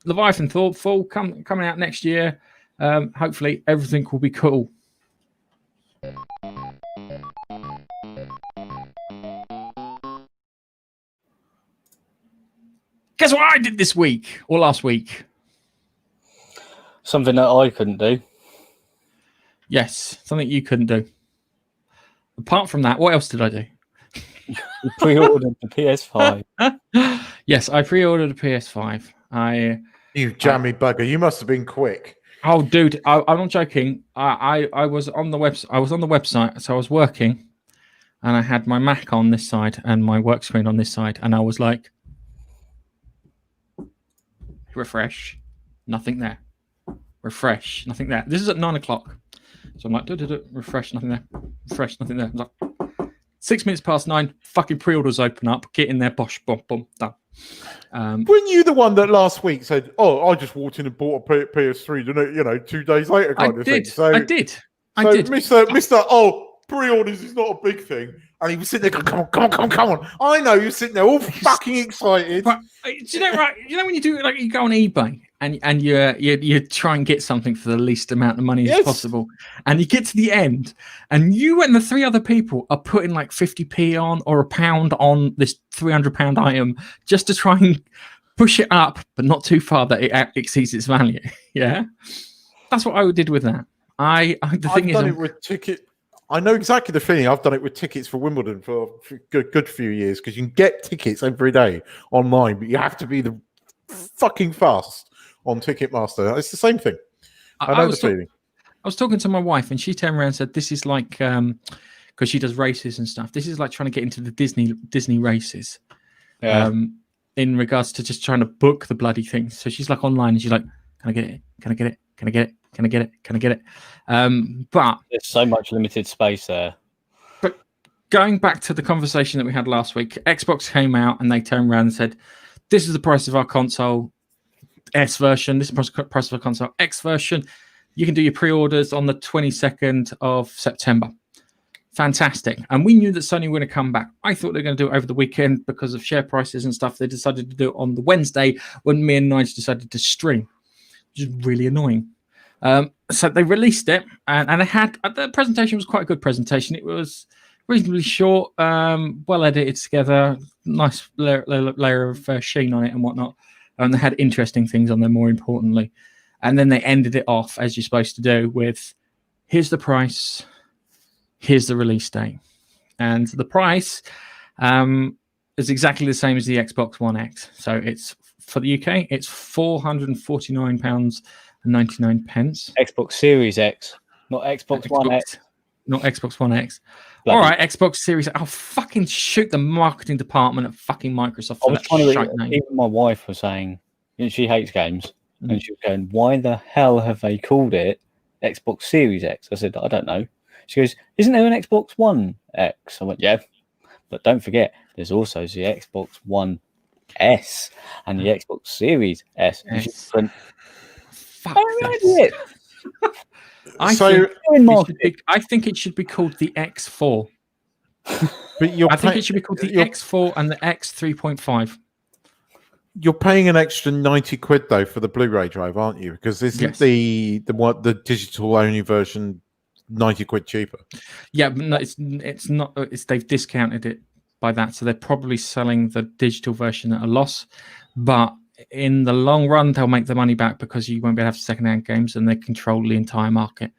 Leviathan Thoughtful coming out next year. Hopefully everything will be cool. Guess what I did this week or last week? Something that I couldn't do. Yes, something you couldn't do. Apart from that, what else did I do? You pre-ordered the PS5. Yes, I pre-ordered a PS5. You jammy bugger! You must have been quick. Oh, dude, I'm not joking. I was on the website, so I was working, and I had my Mac on this side and my work screen on this side, and I was like, refresh, nothing there. Refresh, nothing there. This is at 9 o'clock, so I'm like, refresh, nothing there. Refresh, nothing there. I'm like, 6 minutes past 9, fucking pre-orders open up. Get in there, bosh, boom, boom, done. Weren't you the one that last week said, "Oh, I just walked in and bought a PS3, didn't it? 2 days later, kind of thing." So I did. Mister, pre-orders is not a big thing, and he was sitting there, come on. I know you're sitting there, all fucking excited. But, do you know, right? You know when you do like you go on eBay and you try and get something for the least amount of money as possible, and you get to the end, and you and the 3 other people are putting like 50p on or £1 on this £300 item just to try and push it up, but not too far that it exceeds its value. Yeah, that's what I did with that. I've done it with ticket. I know exactly the feeling. I've done it with tickets for Wimbledon for a good few years because you can get tickets every day online, but you have to be the fucking fast on Ticketmaster. It's the same thing. I know the feeling. I was talking to my wife, and she turned around and said, "This is like because she does races and stuff. This is like trying to get into the Disney races, in regards to just trying to book the bloody things." So she's like online, and she's like, "Can I get it? Can I get it? Can I get it? Can I get it? Can I get it?" But there's so much limited space there. But going back to the conversation that we had last week, Xbox came out and they turned around and said, "This is the price of our console S version. This is the price of our console X version. You can do your pre-orders on the 22nd of September." Fantastic. And we knew that Sony were going to come back. I thought they were going to do it over the weekend because of share prices and stuff. They decided to do it on the Wednesday when me and Nigel decided to stream, which is really annoying. So they released it, and the presentation was quite a good presentation. It was reasonably short, well edited together, nice layer of sheen on it and whatnot. And they had interesting things on there, more importantly. And then they ended it off, as you're supposed to do, with here's the price, here's the release date. And the price is exactly the same as the Xbox One X. So it's, for the UK, it's £449.99. Xbox Series X, not Xbox One X. Not Xbox One X. Bloody. All right, Xbox Series. I'll fucking shoot the marketing department at fucking Microsoft for that shite name. Even my wife was saying, she hates games, and she was going, "Why the hell have they called it Xbox Series X?" I said, "I don't know." She goes, "Isn't there an Xbox One X?" I went, "Yeah, but don't forget, there's also the Xbox One S and the Xbox Series S." And she went, "Fuck this." I think it should be called the X4. But I think it should be called the X4 and the X 3.5. You're paying an extra 90 quid though for the Blu-ray drive, aren't you? Because isn't the digital only version 90 quid cheaper? Yeah, but no, it's not. They've discounted it by that, so they're probably selling the digital version at a loss. But in the long run, they'll make the money back because you won't be able to have second-hand games, and they control the entire market.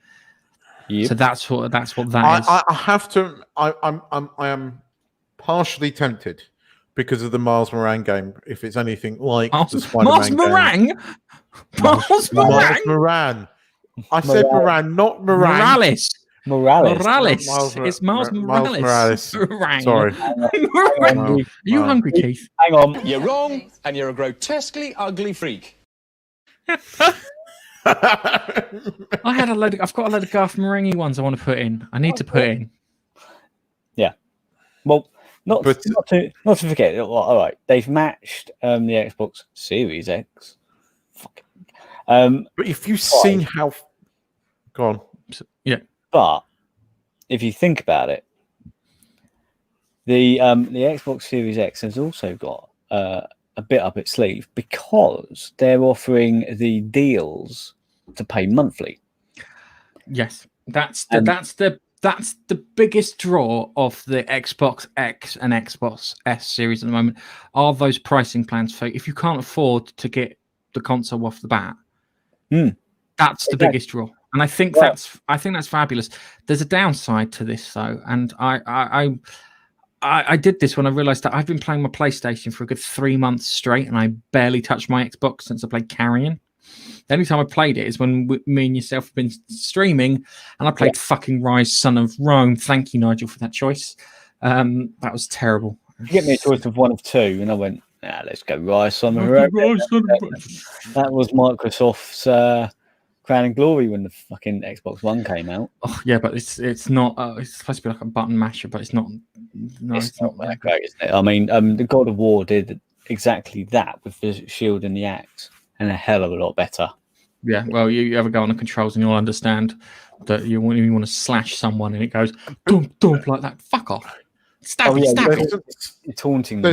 Yep. So that's what that is. I have to. I am partially tempted because of the Miles Moran game. If it's anything like the Spider-Man game. Miles Moran. I said Moran, not Moran. Morales. It's Miles Morales. Sorry. Are you hungry, Keith? Hang on. You're wrong, and you're a grotesquely ugly freak. I've got a load of Garth Marenghi ones I want to put in. I need to put in. Yeah. Well, not to forget. All right, they've matched the Xbox Series X. But if you've seen how, go on. Yeah. But if you think about it, the Xbox Series X has also got a bit up its sleeve because they're offering the deals to pay monthly. Yes, that's the biggest draw of the Xbox X and Xbox S series at the moment are those pricing plans for if you can't afford to get the console off the bat. That's the biggest draw. And I think that's fabulous. There's a downside to this though, and I did this when I realized that I've been playing my PlayStation for a good 3 months straight, and I barely touched my Xbox since I played Carrion. The only time I played it is when me and yourself have been streaming, and I played fucking Rise, Son of Rome. Thank you, Nigel, for that choice. That was terrible. You get me a choice of one of two, and I went, let's go Rise, Son of Rome. That was Microsoft's Crown and Glory when the fucking Xbox One came out. Oh yeah, but it's not. It's supposed to be like a button masher, but it's not. No, it's not that great, isn't it? I mean, the God of War did exactly that with the shield and the axe, and a hell of a lot better. Yeah, well, you ever go on the controls and you'll understand that you want to slash someone and it goes dump dump like that. Fuck off! Stab it! It's haunting.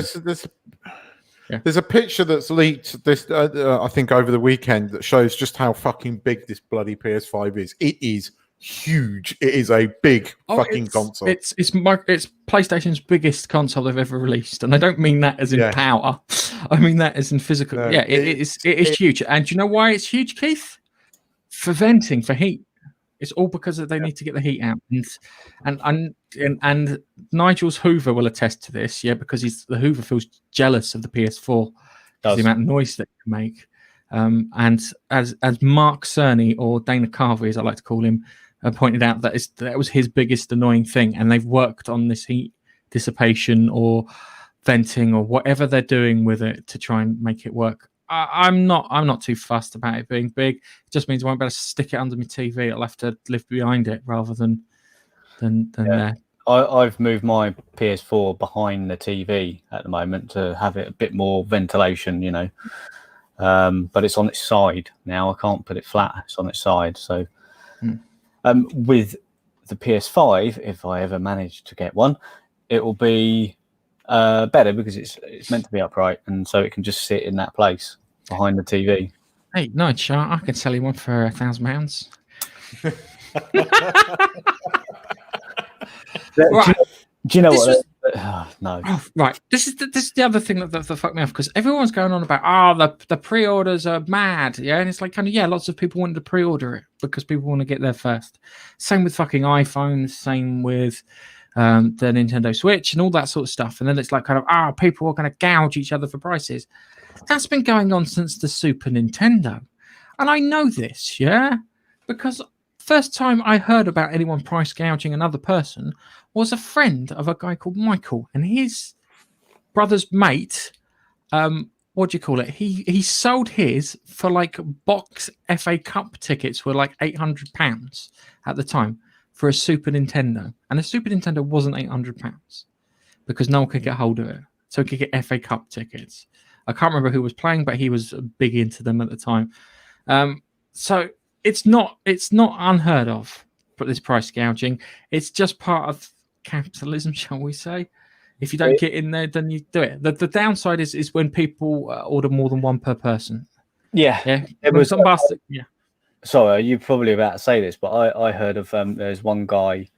There's a picture that's leaked I think over the weekend that shows just how fucking big this bloody PS5 is. It is huge. It is a big fucking console. It's PlayStation's biggest console they've ever released, and I don't mean that as in power. I mean that as in physical. No, it is huge. And do you know why it's huge, Keith? For venting, for heat. It's all because they need to get the heat out, and Nigel's Hoover will attest to this, because the Hoover feels jealous of the PS4 because the amount of noise that it can make. And as Mark Cerny, or Dana Carvey, as I like to call him, pointed out, that was his biggest annoying thing, and they've worked on this heat dissipation or venting or whatever they're doing with it to try and make it work. I'm not too fussed about it being big. It just means I won't be able to stick it under my TV. I'll have to live behind it rather than there. I've moved my PS4 behind the TV at the moment to have it a bit more ventilation, but it's on its side now. I can't put it flat. It's on its side. So with the PS5, if I ever manage to get one, it will be better because it's meant to be upright, and so it can just sit in that place behind the TV. Hey, no, Char, I can sell you one for £1,000. Right. Do you know what? No. Oh, right. This is the other thing that fucked me off, because everyone's going on about the pre-orders are mad, yeah, and it's like lots of people wanted to pre-order it because people want to get there first. Same with fucking iPhones. Same with the Nintendo Switch and all that sort of stuff. And then it's like people are going to gouge each other for prices. That's been going on since the Super Nintendo, and I know this, yeah, because first time I heard about anyone price gouging another person was a friend of a guy called Michael, and his brother's mate. What do you call it? He sold his for like box FA Cup tickets were like £800 at the time for a Super Nintendo, and a Super Nintendo wasn't £800 because no one could get hold of it, so he could get FA Cup tickets. I can't remember who was playing, but he was big into them at the time. So it's not unheard of, but this price gouging, it's just part of capitalism, shall we say? If you don't get in there, then you do it. The downside is when people order more than one per person. Yeah. It was some bastard. Yeah. Sorry, you're probably about to say this, but I heard of there's one guy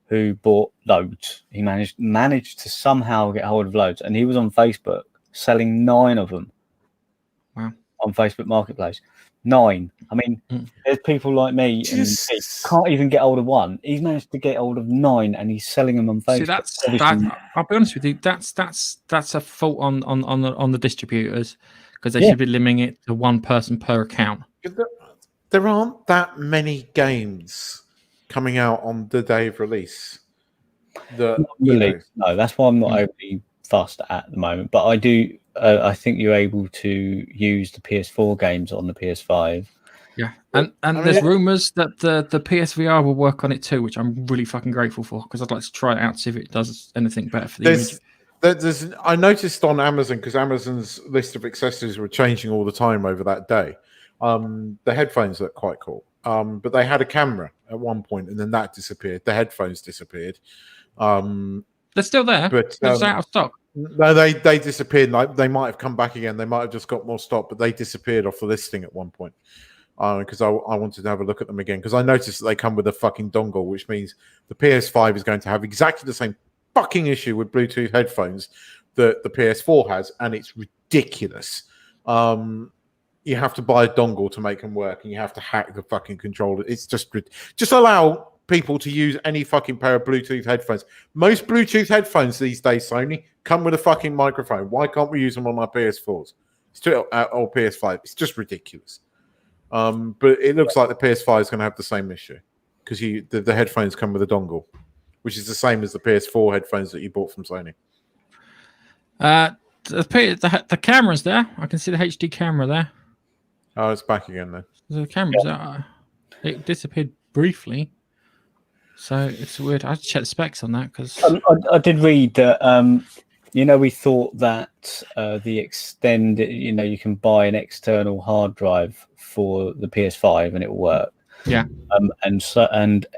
who bought loads. He managed to somehow get hold of loads, and he was on Facebook selling 9 of them. Wow. On Facebook Marketplace. 9. I mean, there's people like me and he can't even get hold of one. He's managed to get hold of 9, and he's selling them on Facebook. See, I'll be honest with you. That's a fault on the distributors, because they should be limiting it to one person per account. There aren't that many games coming out on the day of release. No, that's why I'm not overly fussed at the moment. But I do. I think you're able to use the PS4 games on the PS5. Yeah, and there's rumours that the PSVR will work on it too, which I'm really fucking grateful for, because I'd like to try it out, see if it does anything better for the image. I noticed on Amazon, because Amazon's list of accessories were changing all the time over that day. The headphones look quite cool, but they had a camera at one point, and then that disappeared. The headphones disappeared. They're still there, but it's out of stock. No, they disappeared. They might have come back again. They might have just got more stock, but they disappeared off the listing at one point. Because I wanted to have a look at them again, because I noticed that they come with a fucking dongle, which means the PS5 is going to have exactly the same fucking issue with Bluetooth headphones that the PS4 has, and it's ridiculous. You have to buy a dongle to make them work, and you have to hack the fucking controller. It's just allow people to use any fucking pair of Bluetooth headphones. Most Bluetooth headphones these days, Sony, come with a fucking microphone. Why can't we use them on our PS4s? Or PS5. It's just ridiculous. But it looks like the PS5 is going to have the same issue, because the headphones come with a dongle, which is the same as the PS4 headphones that you bought from Sony. The camera's there. I can see the HD camera there. Oh, it's back again then. The camera's there. It disappeared briefly. So it's weird. I have to check the specs on that, because I did read that. We thought that the extended, you can buy an external hard drive for the PS5 and it will work. Yeah. And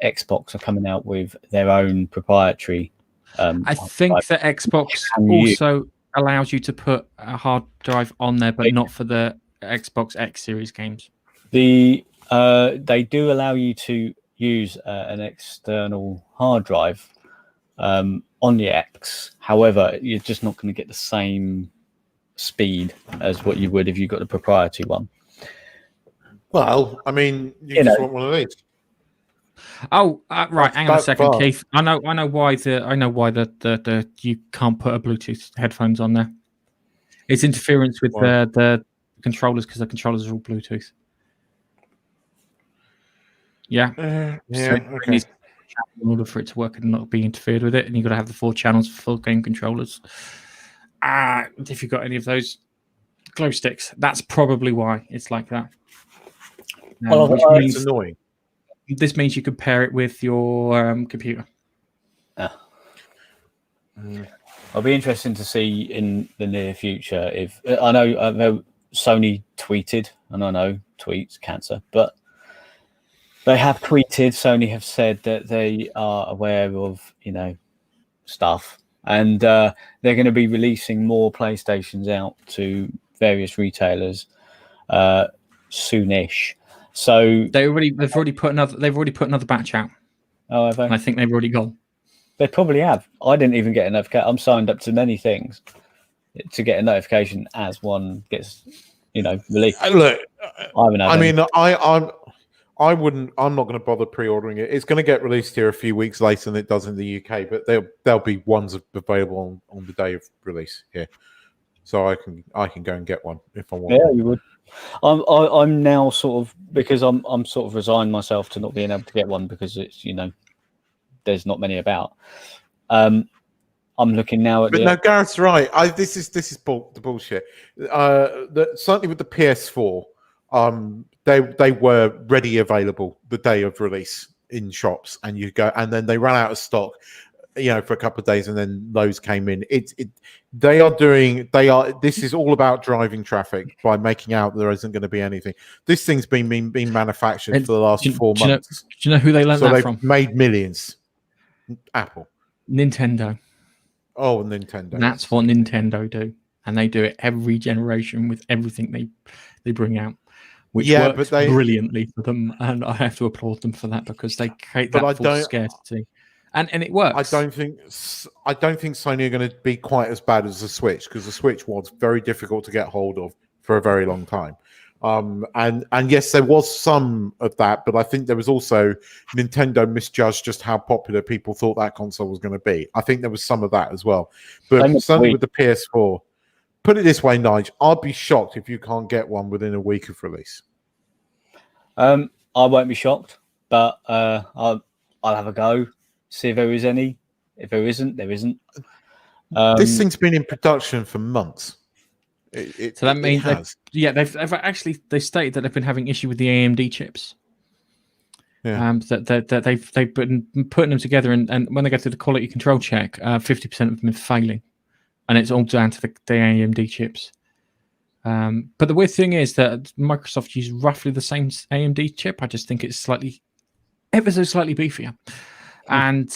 Xbox are coming out with their own proprietary. I think that Xbox also allows you to put a hard drive on there, but not for the Xbox X Series games. They do allow you to use an external hard drive on the X. However, you're just not going to get the same speed as what you would if you got the proprietary one. Well, I mean, you just want one of these. Oh, right. Hang on a second, Keith. I know why the you can't put a Bluetooth headphones on there. It's interference with the controllers, because the controllers are all Bluetooth. Yeah. Okay. In order for it to work and not be interfered with it, and you've got to have the 4 channels for full game controllers. If you've got any of those glow sticks, that's probably why it's like that. Which means, annoying. This means you could pair it with your computer. I'll be interested to see in the near future if I know Sony tweeted, and I know tweets cancer, but they have tweeted. Sony have said that they are aware of stuff, and they're going to be releasing more PlayStations out to various retailers soonish. So they've already put another batch out. Oh, have they? I think they've already gone. They probably have. I didn't even get a notification. I'm signed up to many things to get a notification as one gets, released. Look, I haven't had any. I wouldn't. I'm not going to bother pre-ordering it. It's going to get released here a few weeks later than it does in the UK, but there'll be ones available on the day of release here, so I can go and get one if I want. Yeah, you would. I'm now sort of, because I'm sort of resigned myself to not being able to get one because it's there's not many about. I'm looking now at. But no, Gareth's right. This is the bullshit. Certainly with the PS4, they were ready available the day of release in shops, and you go, and then they ran out of stock, for a couple of days, and then those came in. This is all about driving traffic by making out there isn't going to be anything. This thing's been manufactured for the last 4 months. Do you know who they learned that from? They've made millions. Apple. Nintendo. Oh, Nintendo. That's what Nintendo do, and they do it every generation with everything they bring out, which works brilliantly for them, and I have to applaud them for that because they create that false scarcity, and it works. I don't think Sony are going to be quite as bad as the Switch, because the Switch was very difficult to get hold of for a very long time. And yes, there was some of that, but I think there was also Nintendo misjudged just how popular people thought that console was going to be. I think there was some of that as well. But certainly with the PS4, put it this way, Nigel, I'd be shocked if you can't get one within a week of release. I won't be shocked, but I'll have a go, see if there is any. If there isn't, there isn't. This thing's been in production for months. So that means they've stated that they've been having issue with the AMD chips. Yeah. That they've been putting them together, and when they go through the quality control check, 50% of them are failing, and it's all down to the AMD chips. But the weird thing is that Microsoft uses roughly the same AMD chip. I just think it's ever so slightly beefier. And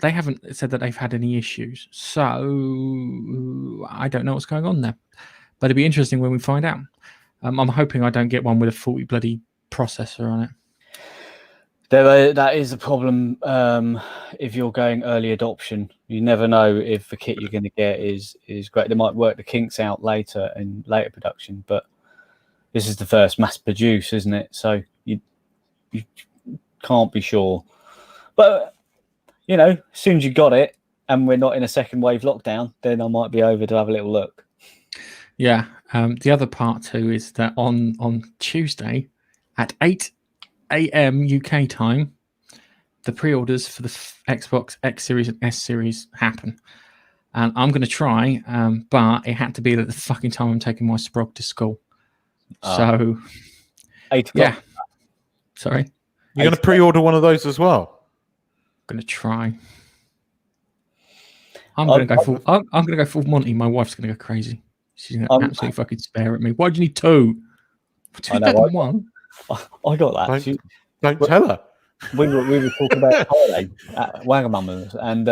they haven't said that they've had any issues. So I don't know what's going on there. But it'd be interesting when we find out. I'm hoping I don't get one with a faulty bloody processor on it. That is a problem if you're going early adoption. You never know if the kit you're going to get is great. They might work the kinks out later in later production, but this is the first mass produce, isn't it? So you can't be sure. But, as soon as you got it and we're not in a second wave lockdown, then I might be over to have a little look. Yeah. The other part too is that on Tuesday at 8 a.m. UK time, the pre-orders for the Xbox X Series and S Series happen. And I'm going to try, but it had to be at the fucking time I'm taking my sprog to school. So, 8 o'clock. Yeah. Sorry? You're going to pre-order one of those as well? Going to try. I'm going to go full. I'm going to go full Monty. My wife's going to go crazy. She's going to absolutely fucking stare at me. Why do you need two? Two better than one. I got that. Don't tell her. We were talking about holiday at Wagamama's, and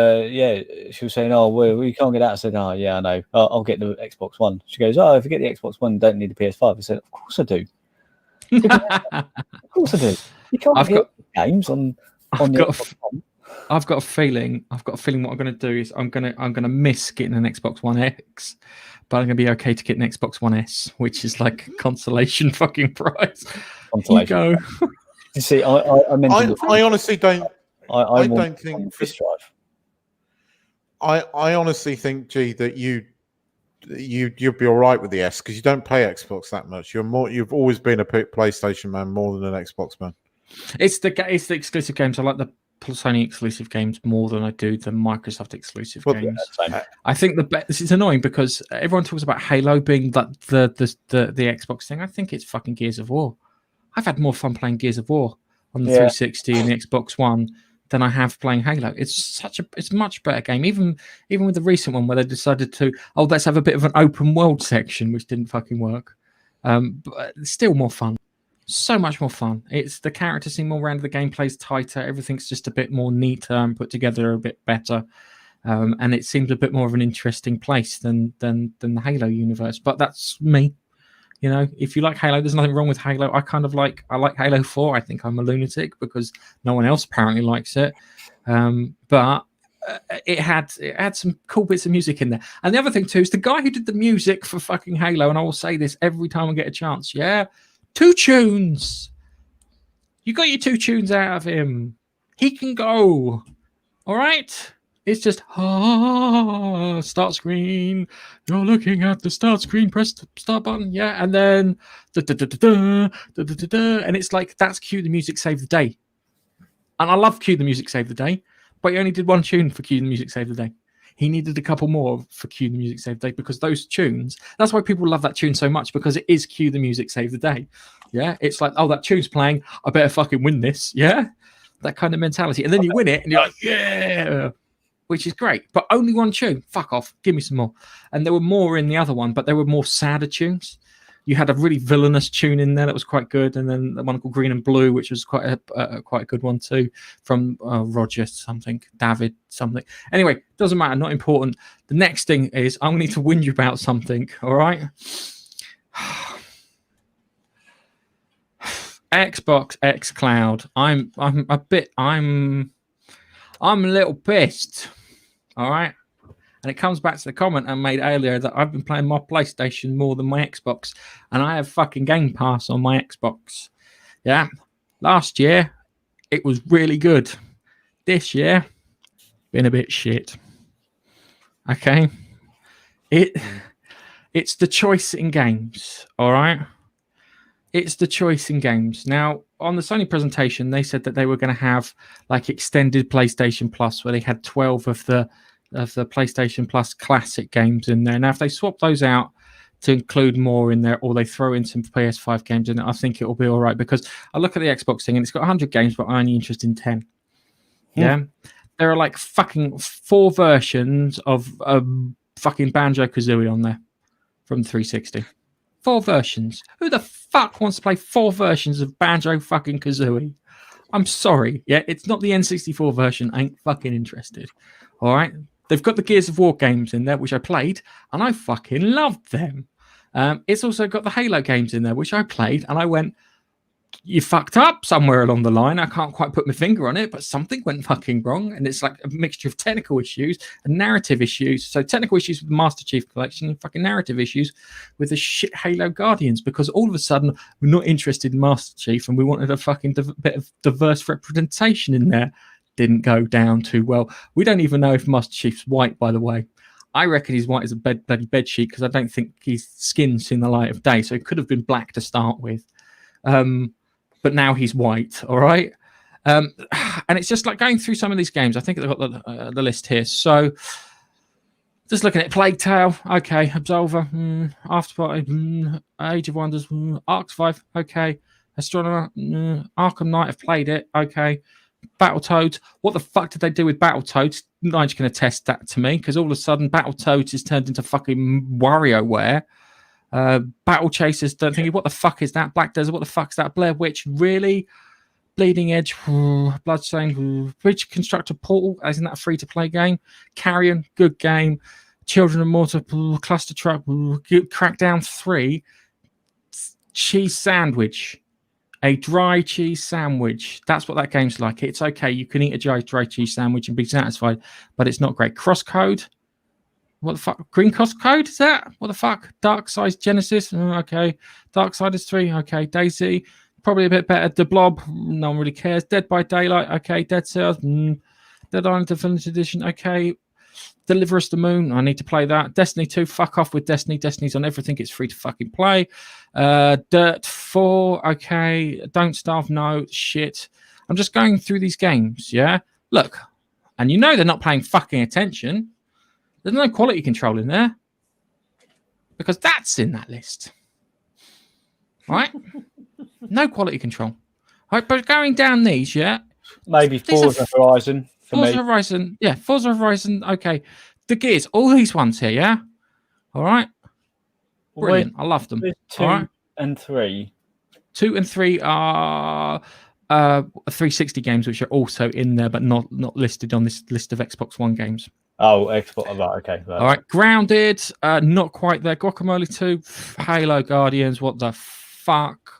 she was saying, "Oh, we can't get out." I said, "Oh, yeah, I know. I'll get the Xbox One." She goes, "Oh, if you get the Xbox One, you don't need the PS5." I said, "Of course I do. Of course I do. You can't get games on the Xbox One." I've got a feeling what I'm going to do is I'm going to miss getting an Xbox One X, but I'm going to be okay to get an Xbox One S, which is like a consolation fucking prize. Consolation. You go. You see, I honestly don't. I don't think this drive. I honestly think, G, that you'll be all right with the S because you don't play Xbox that much. You've always been a PlayStation man more than an Xbox man. It's the exclusive games. I like the Sony exclusive games more than I do the Microsoft exclusive games. I think this is annoying because everyone talks about Halo being like the Xbox thing. I think it's fucking Gears of War. I've had more fun playing Gears of War on the 360 and the Xbox One than I have playing Halo. It's a much better game. Even with the recent one where they decided to, let's have a bit of an open world section, which didn't fucking work. But it's still more fun. So much more fun. It's the characters seem more rounded, the gameplay's tighter, everything's just a bit more neater and put together a bit better. And it seems a bit more of an interesting place than the Halo universe. But that's me. You know, if you like Halo, there's nothing wrong with Halo. I like Halo 4. I think I'm a lunatic because no one else apparently likes it. But it had some cool bits of music in there. And the other thing too is the guy who did the music for fucking Halo, and I will say this every time I get a chance, 2 tunes. You got your 2 tunes out of him. He can go. All right? It's just start screen. You're looking at the start screen. Press the start button, and then and it's like that's Cue the Music Save the Day. And I love Cue the Music Save the Day, but he only did 1 tune for Cue the Music Save the Day. He needed a couple more for Cue the Music Save the Day because those tunes. That's why people love that tune so much, because it is Cue the Music Save the Day. Yeah, it's like, that tune's playing. I better fucking win this. Yeah, that kind of mentality, and then you win it, and you're like, yeah. Which is great, but only 1 tune. Fuck off. Give me some more. And there were more in the other one, but there were more sadder tunes. You had a really villainous tune in there that was quite good, and then the one called Green and Blue, which was quite a good one too, from Roger something, David something. Anyway, doesn't matter, not important. The next thing is I'm going to need to whinge about something. All right. Xbox X Cloud. I'm a little pissed. All right. And it comes back to the comment I made earlier that I've been playing my PlayStation more than my Xbox, and I have fucking Game Pass on my Xbox. Yeah. Last year, it was really good. This year, been a bit shit. Okay. It's the choice in games. All right. It's the choice in games. Now, on the Sony presentation, they said that they were going to have like extended PlayStation Plus, where they had 12 of the PlayStation Plus classic games in there. Now, if they swap those out to include more in there, or they throw in some PS5 games in it, I think it will be all right, because I look at the Xbox thing and it's got 100 games, but I'm only interested in 10. Yeah. There are like fucking 4 versions of fucking Banjo-Kazooie on there from 360. 4 versions. Who the fuck wants to play 4 versions of Banjo fucking Kazooie? I'm sorry. Yeah, it's not the N64 version. I ain't fucking interested. All right. They've got the Gears of War games in there, which I played, and I fucking loved them. It's also got the Halo games in there, which I played, and I went, you fucked up somewhere along the line. I can't quite put my finger on it, but something went fucking wrong. And it's like a mixture of technical issues and narrative issues. So technical issues with the Master Chief Collection, and fucking narrative issues with the shit Halo Guardians, because all of a sudden we're not interested in Master Chief and we wanted a fucking bit of diverse representation in there. Didn't go down too well. We don't even know if Master Chief's white, by the way. I reckon he's white as a bloody bed sheet, because I don't think his skin's seen the light of day. So it could have been black to start with. But now he's white, all right? And it's just like going through some of these games. I think they've got the list here. So just looking at Plague Tale, okay. Absolver, Afterparty, Age of Wonders, Arc 5, okay. Astronomer, Arkham Knight, I've played it, okay. Battletoads, what the fuck did they do with Battletoads? Nigel can attest that to me, because all of a sudden Battletoads is turned into fucking WarioWare. Battle Chasers, don't think, what the fuck is that? Black Desert, what the fuck is that? Blair Witch, really? Bleeding Edge, Bloodstained, Bridge Constructor Portal, isn't that a free-to-play game? Carrion, good game. Children of Mortar, Cluster Truck, Crackdown 3, Cheese Sandwich, a dry cheese sandwich. That's what that game's like. It's okay, you can eat a dry cheese sandwich and be satisfied, but it's not great. Crosscode, what the fuck? Green Crosscode, is that? What the fuck? Dark Side Genesis, okay. Dark Siders 3, okay. Daisy, probably a bit better. The Blob, no one really cares. Dead by Daylight, okay. Dead Cells, Dead Island Definitive Edition, okay. Deliver Us the Moon, I need to play that. Destiny 2, fuck off with Destiny. Destiny's on everything, it's free to fucking play. Dirt 4, okay. Don't Starve, no, shit. I'm just going through these games, yeah? Look, and you know they're not paying fucking attention. There's no quality control in there, because that's in that list. Right? No quality control. Right, but going down these, yeah, Maybe Forza Horizon for me. Forza Horizon, yeah, Forza Horizon. Okay, the Gears, all these ones here, yeah. All right, brilliant. I love them. 2 all right, and 3. 2 and 3 are 360 games, which are also in there, but not listed on this list of Xbox One games. Oh, Xbox. Right, okay. Right. All right, Grounded, not quite there. Guacamole 2, Halo Guardians. What the fuck?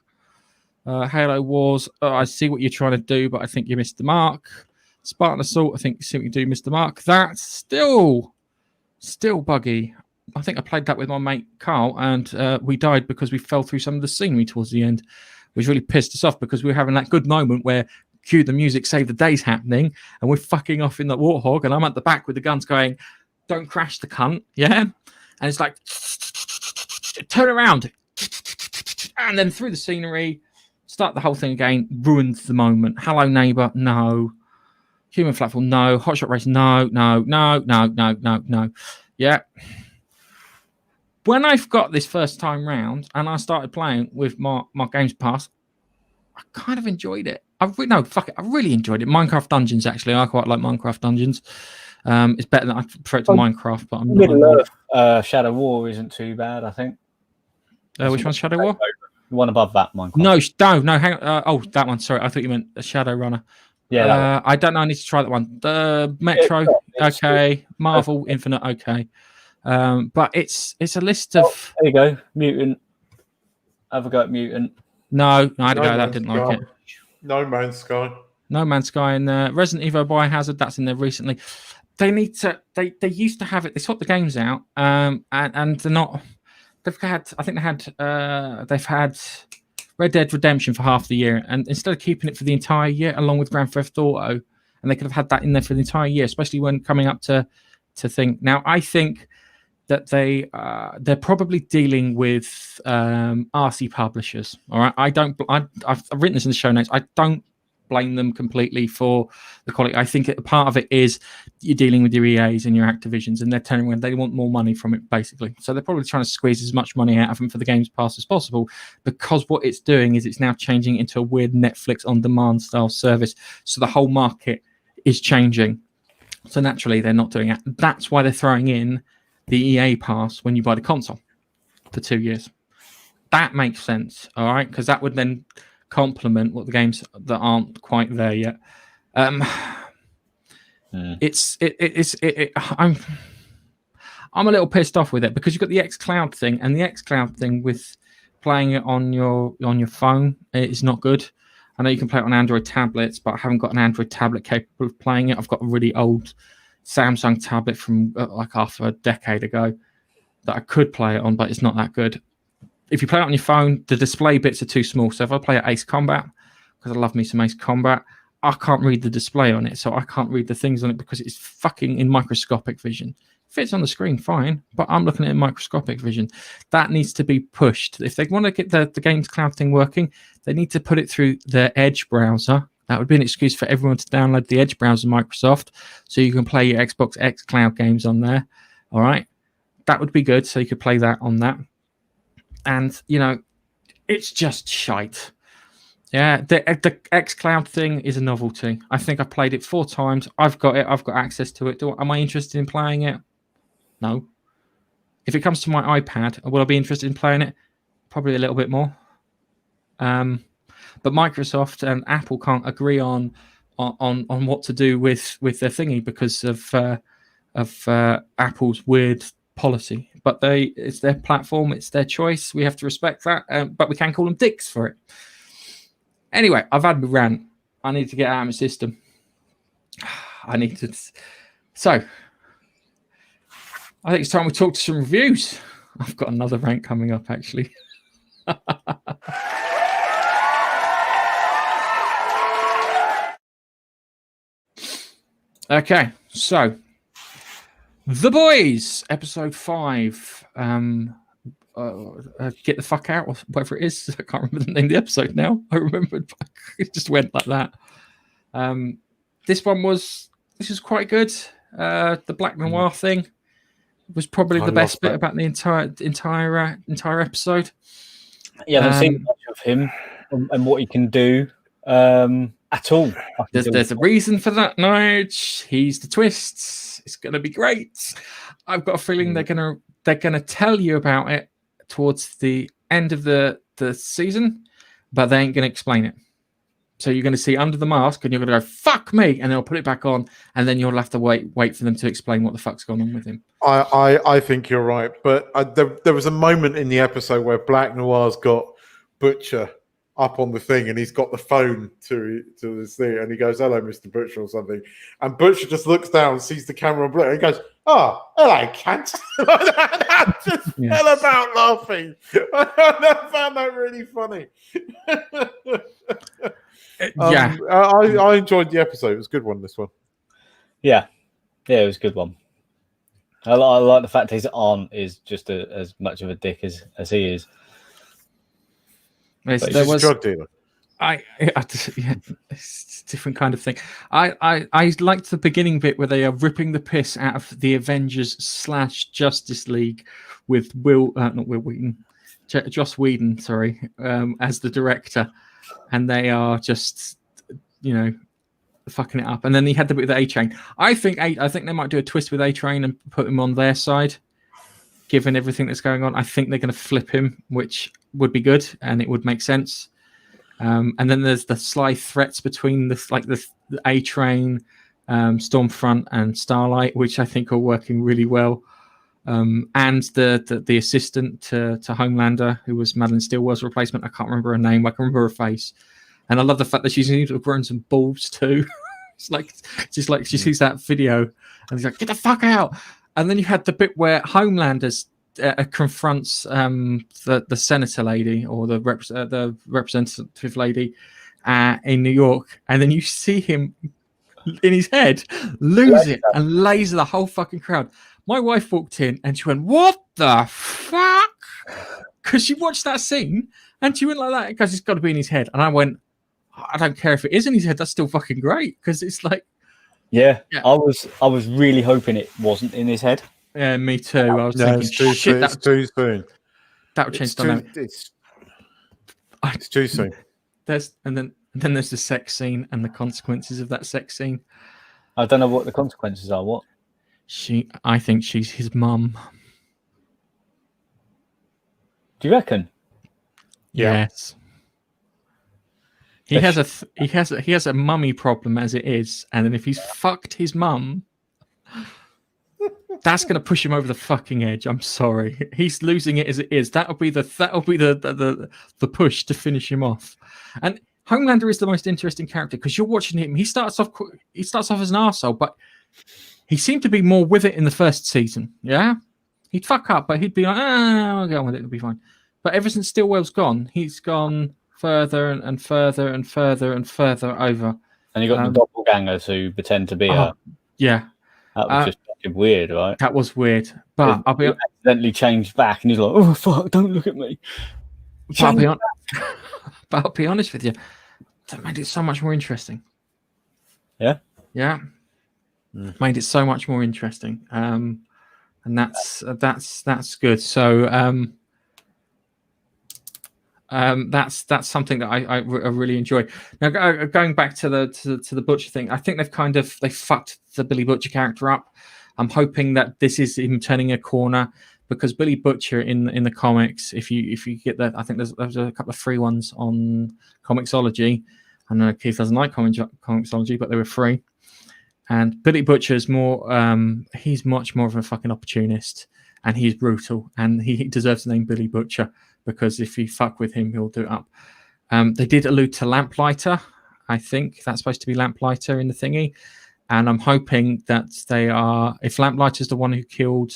Halo Wars. I see what you're trying to do, but I think you missed the mark. Spartan Assault. I think you see what you do, missed the mark. That's still buggy. I think I played that with my mate Carl, and we died because we fell through some of the scenery towards the end, which really pissed us off because we were having that good moment where cue the music, save the day's happening, and we're fucking off in the Warthog, and I'm at the back with the guns going, "Don't crash the cunt," yeah, and it's like, turn around, and then through the scenery. Start the whole thing again, ruins the moment. Hello Neighbor, no. Human Flatfall, no. Hotshot Race, no. Yeah. When I've got this first time round and I started playing with my Games Pass, I kind of enjoyed it. I really enjoyed it. Minecraft Dungeons, actually. I quite like Minecraft Dungeons. It's better than I prefer it to Minecraft, but I'm not. Middle Earth, Shadow War isn't too bad, I think. Which one's Shadow War? The one above that, Minecraft. No, hang on. That one. Sorry, I thought you meant a Shadow Runner. Yeah. I don't know. I need to try that one. The Metro, okay. Marvel Infinite, okay. But it's a list of. There you go, Mutant. Have a go at Mutant. No, I had a go at that. Didn't like it. No Man's Sky. No Man's Sky in there. Resident Evil Biohazard, that's in there recently. They need to. They used to have it. They swapped the games out, and they're not. They've had Red Dead Redemption for half the year, and instead of keeping it for the entire year, along with Grand Theft Auto, and they could have had that in there for the entire year, especially when coming up to think. Now, I think that they're probably dealing with RC publishers. All right, I've written this in the show notes. I don't blame them completely for the quality. I think part of it is you're dealing with your EAs and your Activisions, and they're telling them they want more money from it, basically. So they're probably trying to squeeze as much money out of them for the Games Pass as possible, because what it's doing is it's now changing into a weird Netflix on-demand style service. So the whole market is changing. So naturally, they're not doing it. That's why they're throwing in the EA Pass when you buy the console for 2 years. That makes sense, all right? Because that would then complement what the games that aren't quite there yet. I'm a little pissed off with it because you've got the xCloud thing, and the xCloud thing with playing it on your phone is not good. I know you can play it on Android tablets, but I haven't got an Android tablet capable of playing it. I've got a really old Samsung tablet from like half a decade ago that I could play it on, but it's not that good. If you play it on your phone, the display bits are too small. So if I play Ace Combat, because I love me some Ace Combat, I can't read the display on it. So I can't read the things on it because it's fucking in microscopic vision. If it's on the screen, fine, but I'm looking at it in microscopic vision. That needs to be pushed. If they want to get the Games Cloud thing working, they need to put it through their Edge browser. That would be an excuse for everyone to download the Edge browser, Microsoft, so you can play your Xbox X Cloud games on there. All right, that would be good. So you could play that on that. And, you know, it's just shite. Yeah, the xCloud thing is a novelty. I think I've played it 4 times. I've got it. I've got access to it. Am I interested in playing it? No. If it comes to my iPad, will I be interested in playing it? Probably a little bit more. But Microsoft and Apple can't agree on what to do with their thingy because of Apple's weird policy. But it's their platform, it's their choice. We have to respect that, but we can call them dicks for it. Anyway, I've had my rant. I need to get out of my system. So I think it's time we talk to some reviews. I've got another rant coming up, actually. Okay, so The Boys, episode 5. Get the fuck out, or whatever it is. I can't remember the name of the episode now. I remembered, but it just went like that. This was quite good. The Black Noir thing was probably the best bit about the entire episode. Yeah, I haven't seen much of him and what he can do. at all. There's a reason for that, Nige. He's the twist. It's gonna be great. I've got a feeling they're gonna tell you about it towards the end of the season, but they ain't gonna explain it. So you're gonna see Under the Mask, and you're gonna go fuck me, and they'll put it back on, and then you'll have to wait for them to explain what the fuck's going on with him. I think you're right, but there was a moment in the episode where Black Noir's got Butcher up on the thing, and he's got the phone to this thing, and he goes, "Hello, Mr. Butcher," or something, and Butcher just looks down, sees the camera on Blair, and he goes, "Oh, hello, cunt." I just fell about laughing. I found that really funny. I enjoyed the episode. It was a good one, this one. Yeah, it was a good one. I like the fact his aunt is just as much of a dick as he is. There was a drug dealer. It's a different kind of thing. I liked the beginning bit where they are ripping the piss out of the Avengers / Justice League with Joss Whedon, as the director, and they are just, fucking it up. And then he had the bit with A-Train. I think they might do a twist with A-Train and put him on their side, given everything that's going on. I think they're going to flip him, which would be good and it would make sense. And then there's the sly threats between the A-Train, Stormfront, and Starlight, which I think are working really well. And the assistant to Homelander, who was Madeline Stillwell's replacement. I can't remember her name. I can remember her face. And I love the fact that she seems to have grown some balls too. It's like she sees that video and she's like, "Get the fuck out!" And then you had the bit where Homelander confronts the senator lady or the representative lady in New York, and then you see him in his head lose it and laser the whole fucking crowd. My wife walked in and she went, "What the fuck?" Because she watched that scene and she went like that because it's got to be in his head. And I went, "I don't care if it is in his head. That's still fucking great." Because it's like, yeah. I was really hoping it wasn't in his head. Yeah, me too. I was thinking, it's too soon. It's too soon. That would change dynamic. It's too soon. And then there's the sex scene and the consequences of that sex scene. I don't know what the consequences are. What? I think she's his mum. Do you reckon? Yes. He has a mummy problem as it is, and then if he's fucked his mum, that's going to push him over the fucking edge. I'm sorry, he's losing it as it is. That'll be the push to finish him off. And Homelander is the most interesting character because you're watching him. He starts off as an arsehole, but he seemed to be more with it in the first season. Yeah, he'd fuck up, but he'd be like, I'll go on with it. It'll be fine. But ever since Stillwell's gone, he's gone further and further and further and further over. And you got the doppelgangers who pretend to be her. Yeah. That was just fucking weird, right? That was weird. But I'll be accidentally changed back and he's like, "Oh fuck, don't look at me." But I'll be honest with you. That made it so much more interesting. Yeah? Yeah. Made it so much more interesting. And that's good. So that's something that I really enjoy. Now going back to the Butcher thing, I think they fucked the Billy Butcher character up. I'm hoping that this is him turning a corner because Billy Butcher in the comics, if you get that, I think there's a couple of free ones on Comixology. I know Keith doesn't like Comixology, but they were free. And Billy Butcher is more he's much more of a fucking opportunist, and he's brutal, and he deserves the name Billy Butcher. Because if you fuck with him, he'll do it up. They did allude to Lamplighter. I think that's supposed to be Lamplighter in the thingy. And I'm hoping that they are... If Lamplighter's the one who killed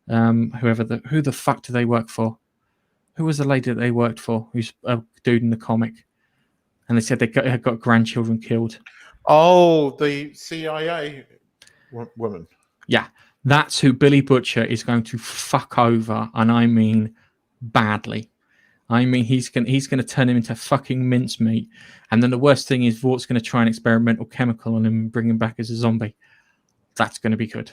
who the fuck do they work for? Who was the lady that they worked for? Who's a dude in the comic? And they said they had got grandchildren killed. Oh, the CIA woman. Yeah, that's who Billy Butcher is going to fuck over. And I mean... badly. I mean, he's gonna turn him into fucking mincemeat, and then the worst thing is Vort's gonna try an experimental chemical on him and bring him back as a zombie. That's gonna be good.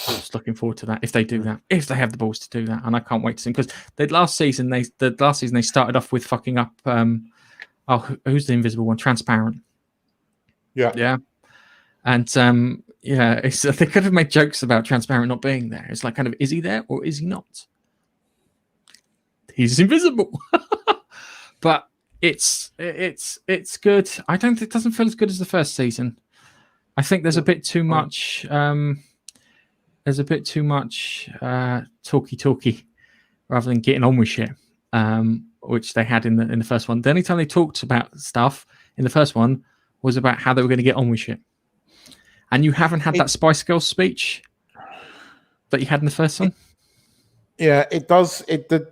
I'm just looking forward to that if they do that, if they have the balls to do that, and I can't wait to see, because the last season they started off with fucking up who's the invisible one? Transparent. Yeah. And they could have made jokes about Transparent not being there. It's like, kind of, is he there or is he not? He's invisible. But it's good. I don't think it doesn't feel as good as the first season. I think there's a bit too much. There's a bit too much talky rather than getting on with shit, which they had in the first one. The only time they talked about stuff in the first one was about how they were going to get on with shit. And you haven't had that Spice Girls speech that you had in the first one. Yeah, it does. The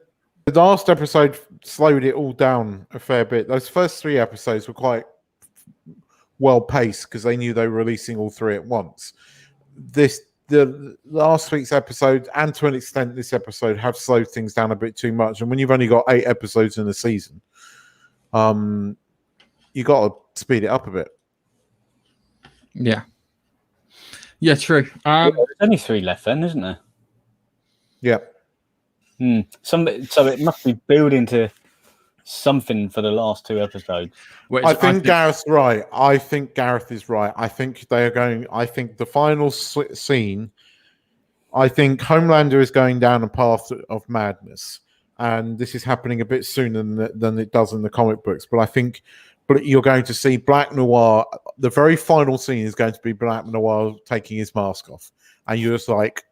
last episode slowed it all down a fair bit. Those first 3 episodes were quite well paced because they knew they were releasing all 3 at once. The last week's episode, and to an extent this episode, have slowed things down a bit too much. And when you've only got 8 episodes in a season, you got to speed it up a bit. Yeah, true. There's only 3 left then, isn't there? Yeah. So it must be building to something for the last 2 episodes. I think Gareth's right. I think Gareth is right. I think they are going. I think the final scene. I think Homelander is going down a path of madness, and this is happening a bit sooner than it does in the comic books. But I think you're going to see Black Noir. The very final scene is going to be Black Noir taking his mask off, and you're just like,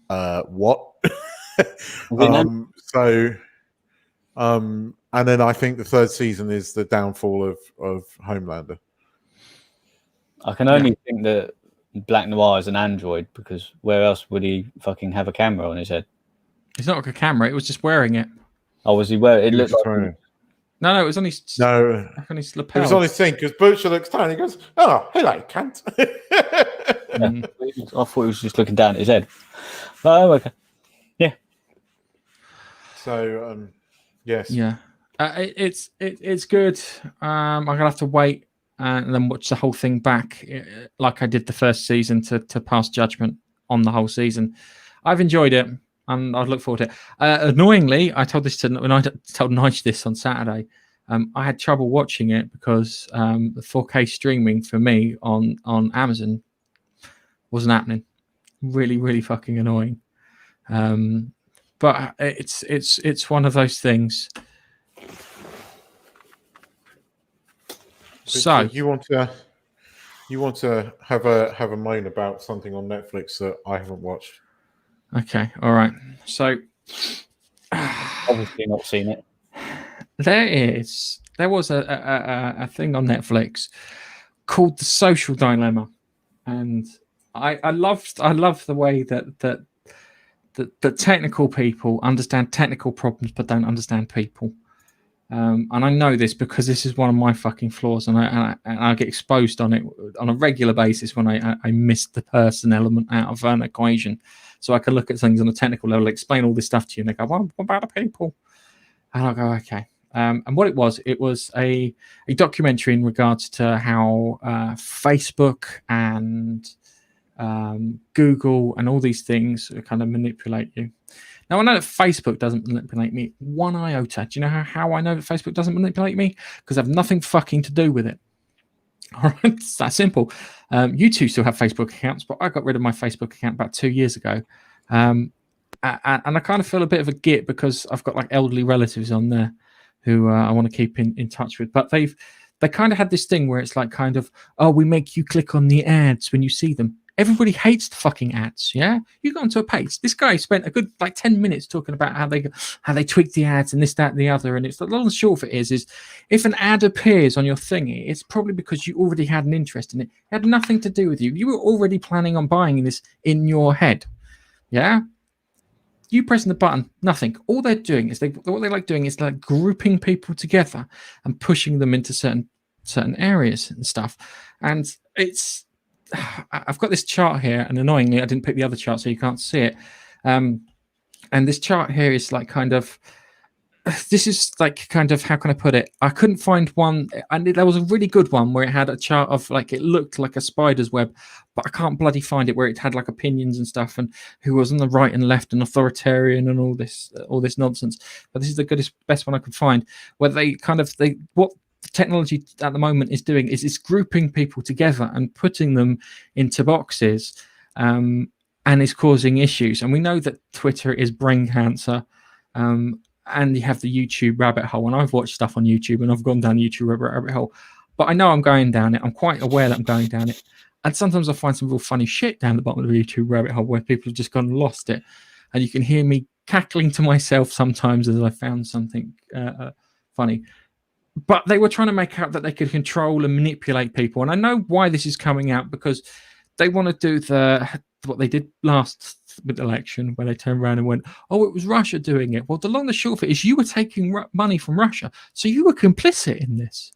what? And then I think the 3rd season is the downfall of Homelander. I can only think that Black Noir is an android, because where else would he fucking have a camera on his head? It's not like a camera. It was just wearing it. Oh, was he wearing it? Looked like No, it was only his lapel. It was on his thing because Butcher looks down. He goes, "Oh, hello, cunt." I thought he was just looking down at his head. Oh, okay. Yeah. So, yes. Yeah. It's good. I'm gonna have to wait and then watch the whole thing back, like I did the first season, to pass judgment on the whole season. I've enjoyed it, and I'd look forward to it. Annoyingly, I told Nige this on Saturday. I had trouble watching it because the 4K streaming for me on Amazon wasn't happening. Really, really fucking annoying. But it's one of those things. So you want to have a moan about something on Netflix that I haven't watched? Okay, all right. So obviously not seen it. There was a thing on Netflix called The Social Dilemma, and I love the way that technical people understand technical problems but don't understand people. And I know this because this is one of my fucking flaws, and I get exposed on it on a regular basis when I miss the person element out of an equation. So I can look at things on a technical level, explain all this stuff to you, and they go, "Well, what about the people?" And I'll go, "Okay." And what it was a documentary in regards to how Facebook and Google and all these things kind of manipulate you. Now, I know that Facebook doesn't manipulate me one iota. Do you know how I know that Facebook doesn't manipulate me? Because I have nothing fucking to do with it. All right, it's that simple. You two still have Facebook accounts, but I got rid of my Facebook account about 2 years ago. And I kind of feel a bit of a git because I've got like elderly relatives on there who I want to keep in touch with. But they kind of had this thing where it's like kind of, oh, we make you click on the ads when you see them. Everybody hates the fucking ads, yeah? You go onto a page. This guy spent a good 10 minutes talking about how they tweak the ads and this, that, and the other. And it's the long and short of it is if an ad appears on your thingy, it's probably because you already had an interest in it. It had nothing to do with you. You were already planning on buying this in your head, yeah? You pressing the button, nothing. All they're doing is what they like doing is like grouping people together and pushing them into certain areas and stuff. And I've got this chart here, and annoyingly, I didn't pick the other chart, so you can't see it. And this chart here is like kind of, this is like kind of, how can I put it? I couldn't find one, and there was a really good one where it had a chart of like, it looked like a spider's web, but I can't bloody find it, where it had like opinions and stuff, and who was on the right and left and authoritarian and all this nonsense. But this is the best one I could find, where what the technology at the moment is doing is it's grouping people together and putting them into boxes, and is causing issues. And we know that Twitter is brain cancer, and you have the YouTube rabbit hole. And I've watched stuff on YouTube, and I've gone down YouTube rabbit hole, but I know I'm going down it. I'm quite aware that I'm going down it. And sometimes I find some real funny shit down the bottom of the YouTube rabbit hole where people have just gone and lost it. And you can hear me cackling to myself sometimes as I found something funny. But they were trying to make out that they could control and manipulate people. And I know why this is coming out, because they want to do what they did last with the election, where they turned around and went, oh, it was Russia doing it. Well, the long and the short of it is you were taking money from Russia. So you were complicit in this.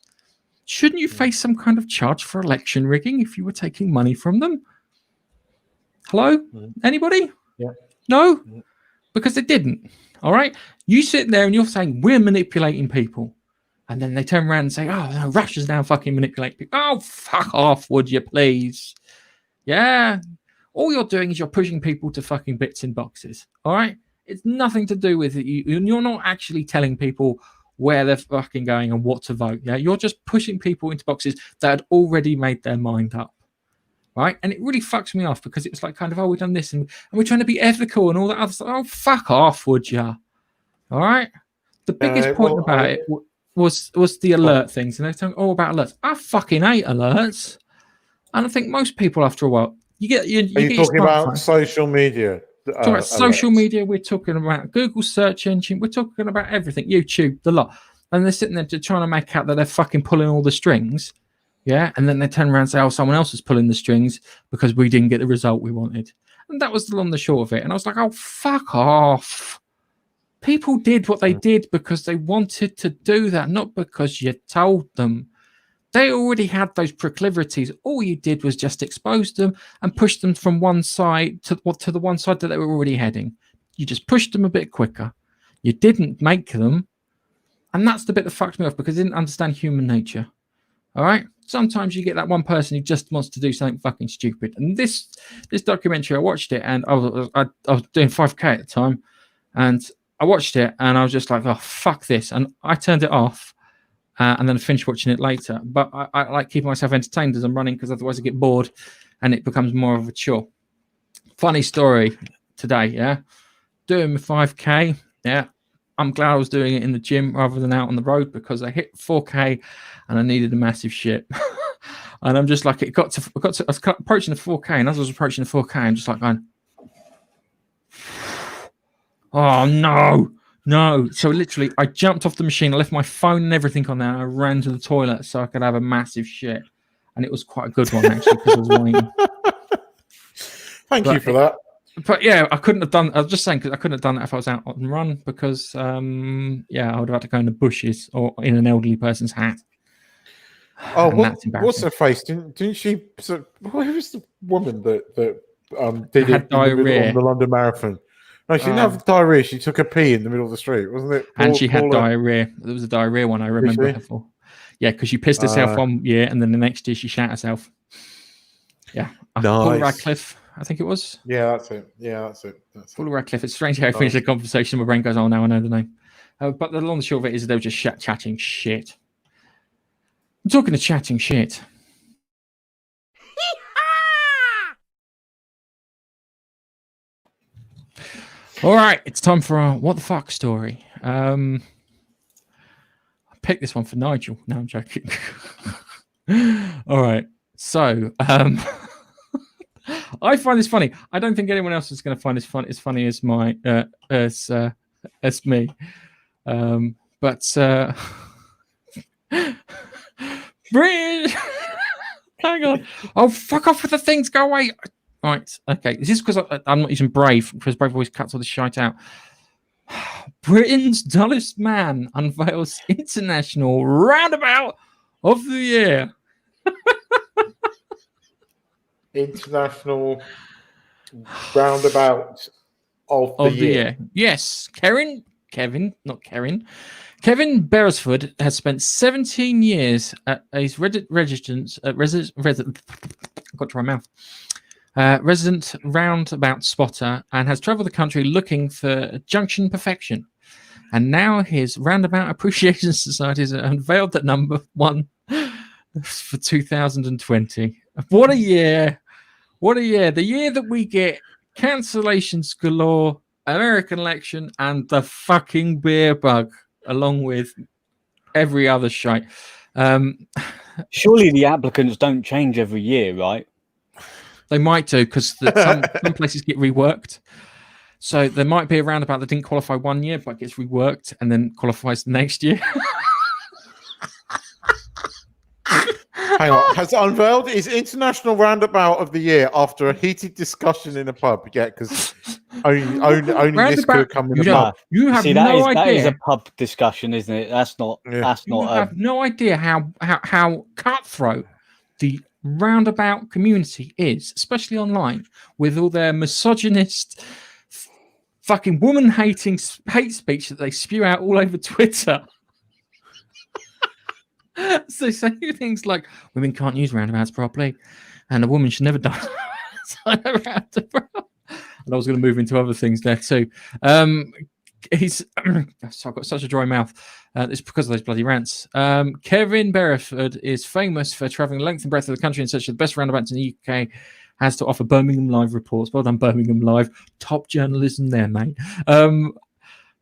Shouldn't you face some kind of charge for election rigging if you were taking money from them? Hello? Anybody? Yeah. No? Because they didn't. All right? You sit there and you're saying we're manipulating people. And then they turn around and say, oh, no, Russia's now fucking manipulating people. Oh, fuck off, would you please? Yeah. All you're doing is you're pushing people to fucking bits in boxes. All right? It's nothing to do with it. You're not actually telling people where they're fucking going and what to vote. Yeah, you're just pushing people into boxes that had already made their mind up, right? And it really fucks me off, because it was like kind of, oh, we've done this and we're trying to be ethical and all that other stuff. Oh, fuck off, would ya? All right. The biggest point about it was the alert things, and they're talking all about alerts. I fucking hate alerts, and I think most people, after a while, you get. Are you talking about social media? Talking about social media, we're talking about Google search engine, we're talking about everything, YouTube, the lot. And they're sitting there trying to make out that they're fucking pulling all the strings. Yeah. And then they turn around and say, oh, someone else is pulling the strings because we didn't get the result we wanted. And that was the long and the short of it. And I was like, oh, fuck off. People did what they did because they wanted to do that, not because you told them. They already had those proclivities. All you did was just expose them and push them from one side to the one side that they were already heading. You just pushed them a bit quicker. You didn't make them. And that's the bit that fucked me off, because I didn't understand human nature. All right? Sometimes you get that one person who just wants to do something fucking stupid. And this documentary, I watched it, and I was doing 5K at the time. And I watched it, and I was just like, oh, fuck this. And I turned it off. And then I finished watching it later. But I like keeping myself entertained as I'm running, because otherwise I get bored and it becomes more of a chore. Funny story today, yeah? Doing my 5K, yeah. I'm glad I was doing it in the gym rather than out on the road, because I hit 4K and I needed a massive shit. And I'm just like, I was approaching the 4K, and as I was approaching the 4K, I'm just like going, oh, no. No, so literally, I jumped off the machine. I left my phone and everything on there. And I ran to the toilet so I could have a massive shit, and it was quite a good one actually, because I was waiting. Thank you for that. But yeah, I couldn't have done. I was just saying, because I couldn't have done that if I was out on run, because I would have had to go in the bushes or in an elderly person's hat. Oh, what's her face? Didn't she? So, where was the woman that did it diarrhea on the London Marathon? No, she didn't have diarrhea. She took a pee in the middle of the street, wasn't it? And she had diarrhea. There was a diarrhea one I remember her for. Yeah, because she pissed herself 1 year, and then the next year she shat herself. Yeah. Nice. Paul Radcliffe, I think it was. Yeah, that's it. Paul Radcliffe. It's strange how I finish a conversation, my brain goes, oh, now I know the name. But the long and short of it is they were just chatting shit. I'm talking to chatting shit. All right, it's time for a what the fuck story. I picked this one for Nigel. No, I'm joking. All right, so I find this funny. I don't think anyone else is going to find this as funny as as me. But British. Hang on. Oh, fuck off with the things. Go away. Right, okay. This is because I'm not using Brave, because Brave always cuts all the shite out. Britain's dullest man unveils international roundabout of the year. International roundabout of the year. Yes, Kevin Beresford has spent 17 years at his residence. Got to my mouth. Resident roundabout spotter, and has travelled the country looking for junction perfection. And now his Roundabout Appreciation Society has unveiled that number 1 for 2020. What a year! What a year! The year that we get cancellations galore, American election, and the fucking beer bug, along with every other shite. Surely the applicants don't change every year, right? They might do, because some places get reworked. So there might be a roundabout that didn't qualify 1 year, but gets reworked and then qualifies the next year. Hang on, has it unveiled his International Roundabout of the Year after a heated discussion in a pub? Yeah, because only this could come in a pub. You have See, no idea. That is a pub discussion, isn't it? That's not. Yeah. That's You not. have no idea how cutthroat the roundabout community is, especially online, with all their misogynist, fucking woman-hating hate speech that they spew out all over Twitter. So they say things like women can't use roundabouts properly, and a woman should never die. And I was going to move into other things there too. So I've got such a dry mouth. It's because of those bloody rants. Kevin Bereford is famous for traveling length and breadth of the country in search of the best roundabouts in the UK. Has to offer Birmingham Live reports. Well done, Birmingham Live. Top journalism there, mate. The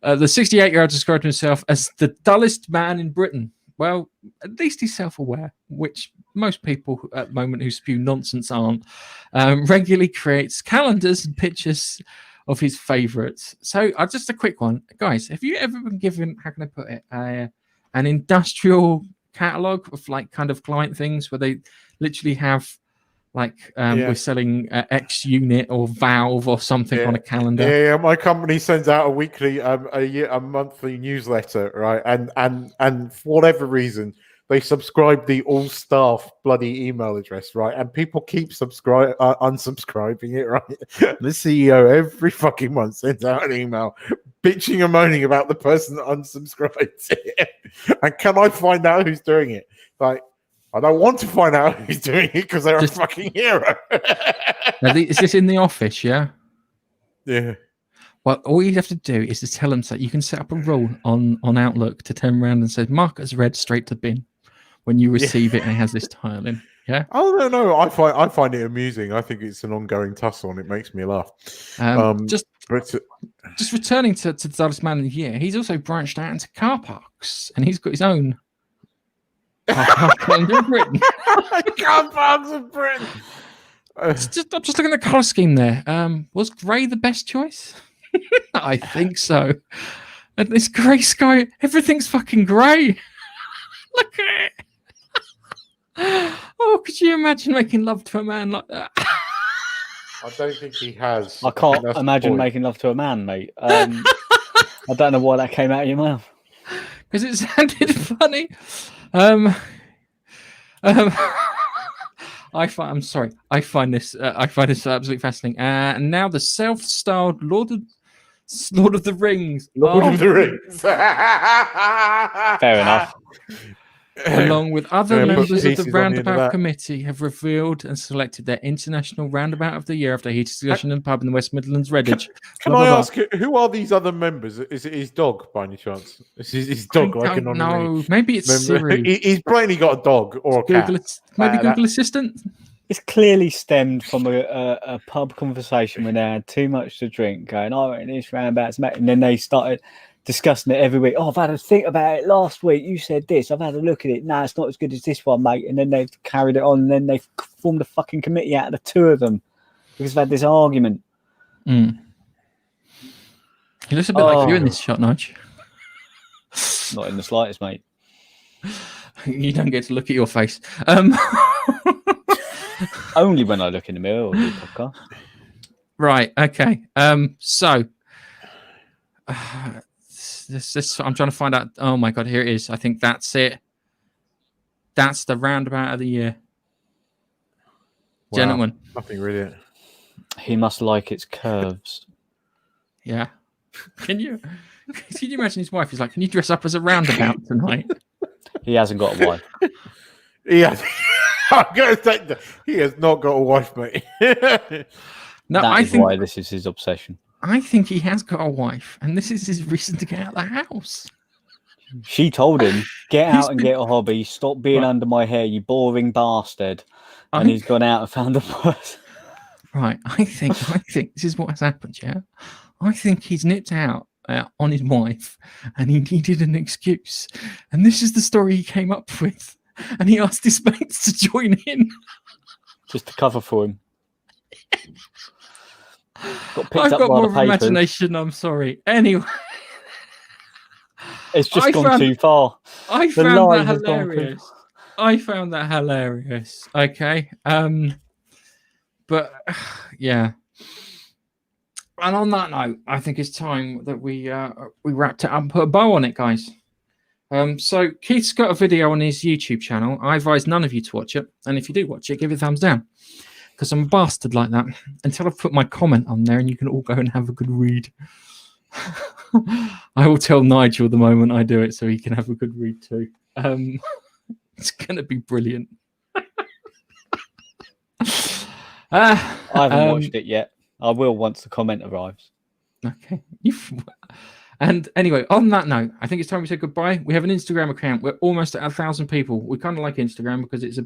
68-year-old described himself as the dullest man in Britain. Well, at least he's self-aware, which most people at the moment who spew nonsense aren't. Regularly creates calendars and pictures of his favourites. So just a quick one. Guys, have you ever been given, how can I put it, an industrial catalogue of like kind of client things where they literally have like we're selling X unit or Valve or something on a calendar? Yeah, my company sends out a weekly, a monthly newsletter, right? And for whatever reason, they subscribe the all staff bloody email address, right? And people keep unsubscribing it, right? The CEO every fucking month sends out an email bitching and moaning about the person that unsubscribes it. And can I find out who's doing it? Like, I don't want to find out who's doing it because they're a fucking hero. Is this in the office? Yeah. Yeah. Well, all you have to do is to tell them that you can set up a rule on Outlook to turn around and say mark as read straight to bin when you receive it and it has this tile in. Yeah. Oh no, I find it amusing. I think it's an ongoing tussle and it makes me laugh. Just returning to the dullest man of the year, he's also branched out into car parks and he's got his own car park in Britain. Car parks in Britain. I'm just looking at the colour scheme there. Was grey the best choice? I think so. And this grey sky, everything's fucking grey. Look at it. Oh, could you imagine making love to a man like that? I don't think he has. I can't imagine making love to a man, mate. I don't know why that came out of your mouth. Because it sounded funny. I find this absolutely fascinating. And now the self-styled Lord of the Rings. Lord of the Rings. Fair enough. Along with other members of the Roundabout Committee, have revealed and selected their International Roundabout of the Year after a heated discussion in a pub in the West Midlands, Redditch. Can I ask, who are these other members? Is it his dog, by any chance? Is his dog like an honorary? No, maybe it's Siri. He's plainly got a dog or a cat. Maybe Google Assistant. It's clearly stemmed from a pub conversation when they had too much to drink, going, "Oh, and this roundabout's mate," and then they started discussing it every week. "Oh, I've had a think about it last week. You said this. I've had a look at it. No, it's not as good as this one, mate." And then they've carried it on, and then they've formed a fucking committee out of the two of them because they've had this argument. He looks a bit like you in this shot, Nudge. Not in the slightest, mate. You don't get to look at your face. Only when I look in the mirror or do podcast. Right. Okay. So. This I'm trying to find out. Oh my god, here it is. I think that's it. That's the Roundabout of the Year. Wow. Gentlemen. Nothing really. He must like its curves. Yeah. Can you imagine his wife? He's like, "Can you dress up as a roundabout tonight?" He hasn't got a wife. I'm going to take that. He has not got a wife, mate. No, I think why this is his obsession. I think he has got a wife, and this is his reason to get out of the house. She told him, get out and get a hobby. Stop being under my hair, you boring bastard. And he's gone out and found a person. Right. I think this is what has happened, yeah? I think he's nipped out on his wife, and he needed an excuse. And this is the story he came up with. And he asked his mates to join in. Just to cover for him. I've got more of imagination, I'm sorry. Anyway. It's just gone too far. I found that hilarious. I found that hilarious. Okay. But yeah. And on that note, I think it's time that we wrapped it up and put a bow on it, guys. So Keith's got a video on his YouTube channel. I advise none of you to watch it. And if you do watch it, give it a thumbs down. Because I'm a bastard like that. Until I've put my comment on there and you can all go and have a good read. I will tell Nigel the moment I do it so he can have a good read too. It's going to be brilliant. I haven't watched it yet. I will once the comment arrives. Okay. And anyway, on that note, I think it's time we say goodbye. We have an Instagram account. We're almost at 1,000 people. We kind of like Instagram because it's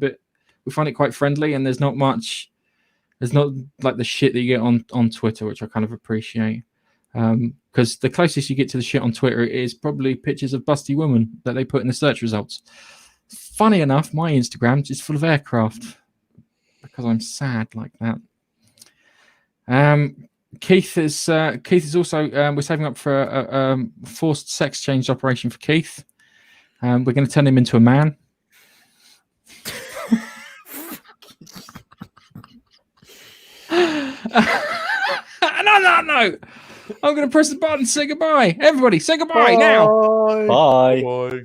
we find it quite friendly and there's not like the shit that you get on Twitter, which I kind of appreciate. Because the closest you get to the shit on Twitter is probably pictures of busty women that they put in the search results. Funny enough, my Instagram is full of aircraft because I'm sad like that. Keith is also we're saving up for a forced sex change operation for Keith. We're going to turn him into a man. And on that note, I'm going to press the button and say goodbye. Everybody, say goodbye now. Bye. Bye.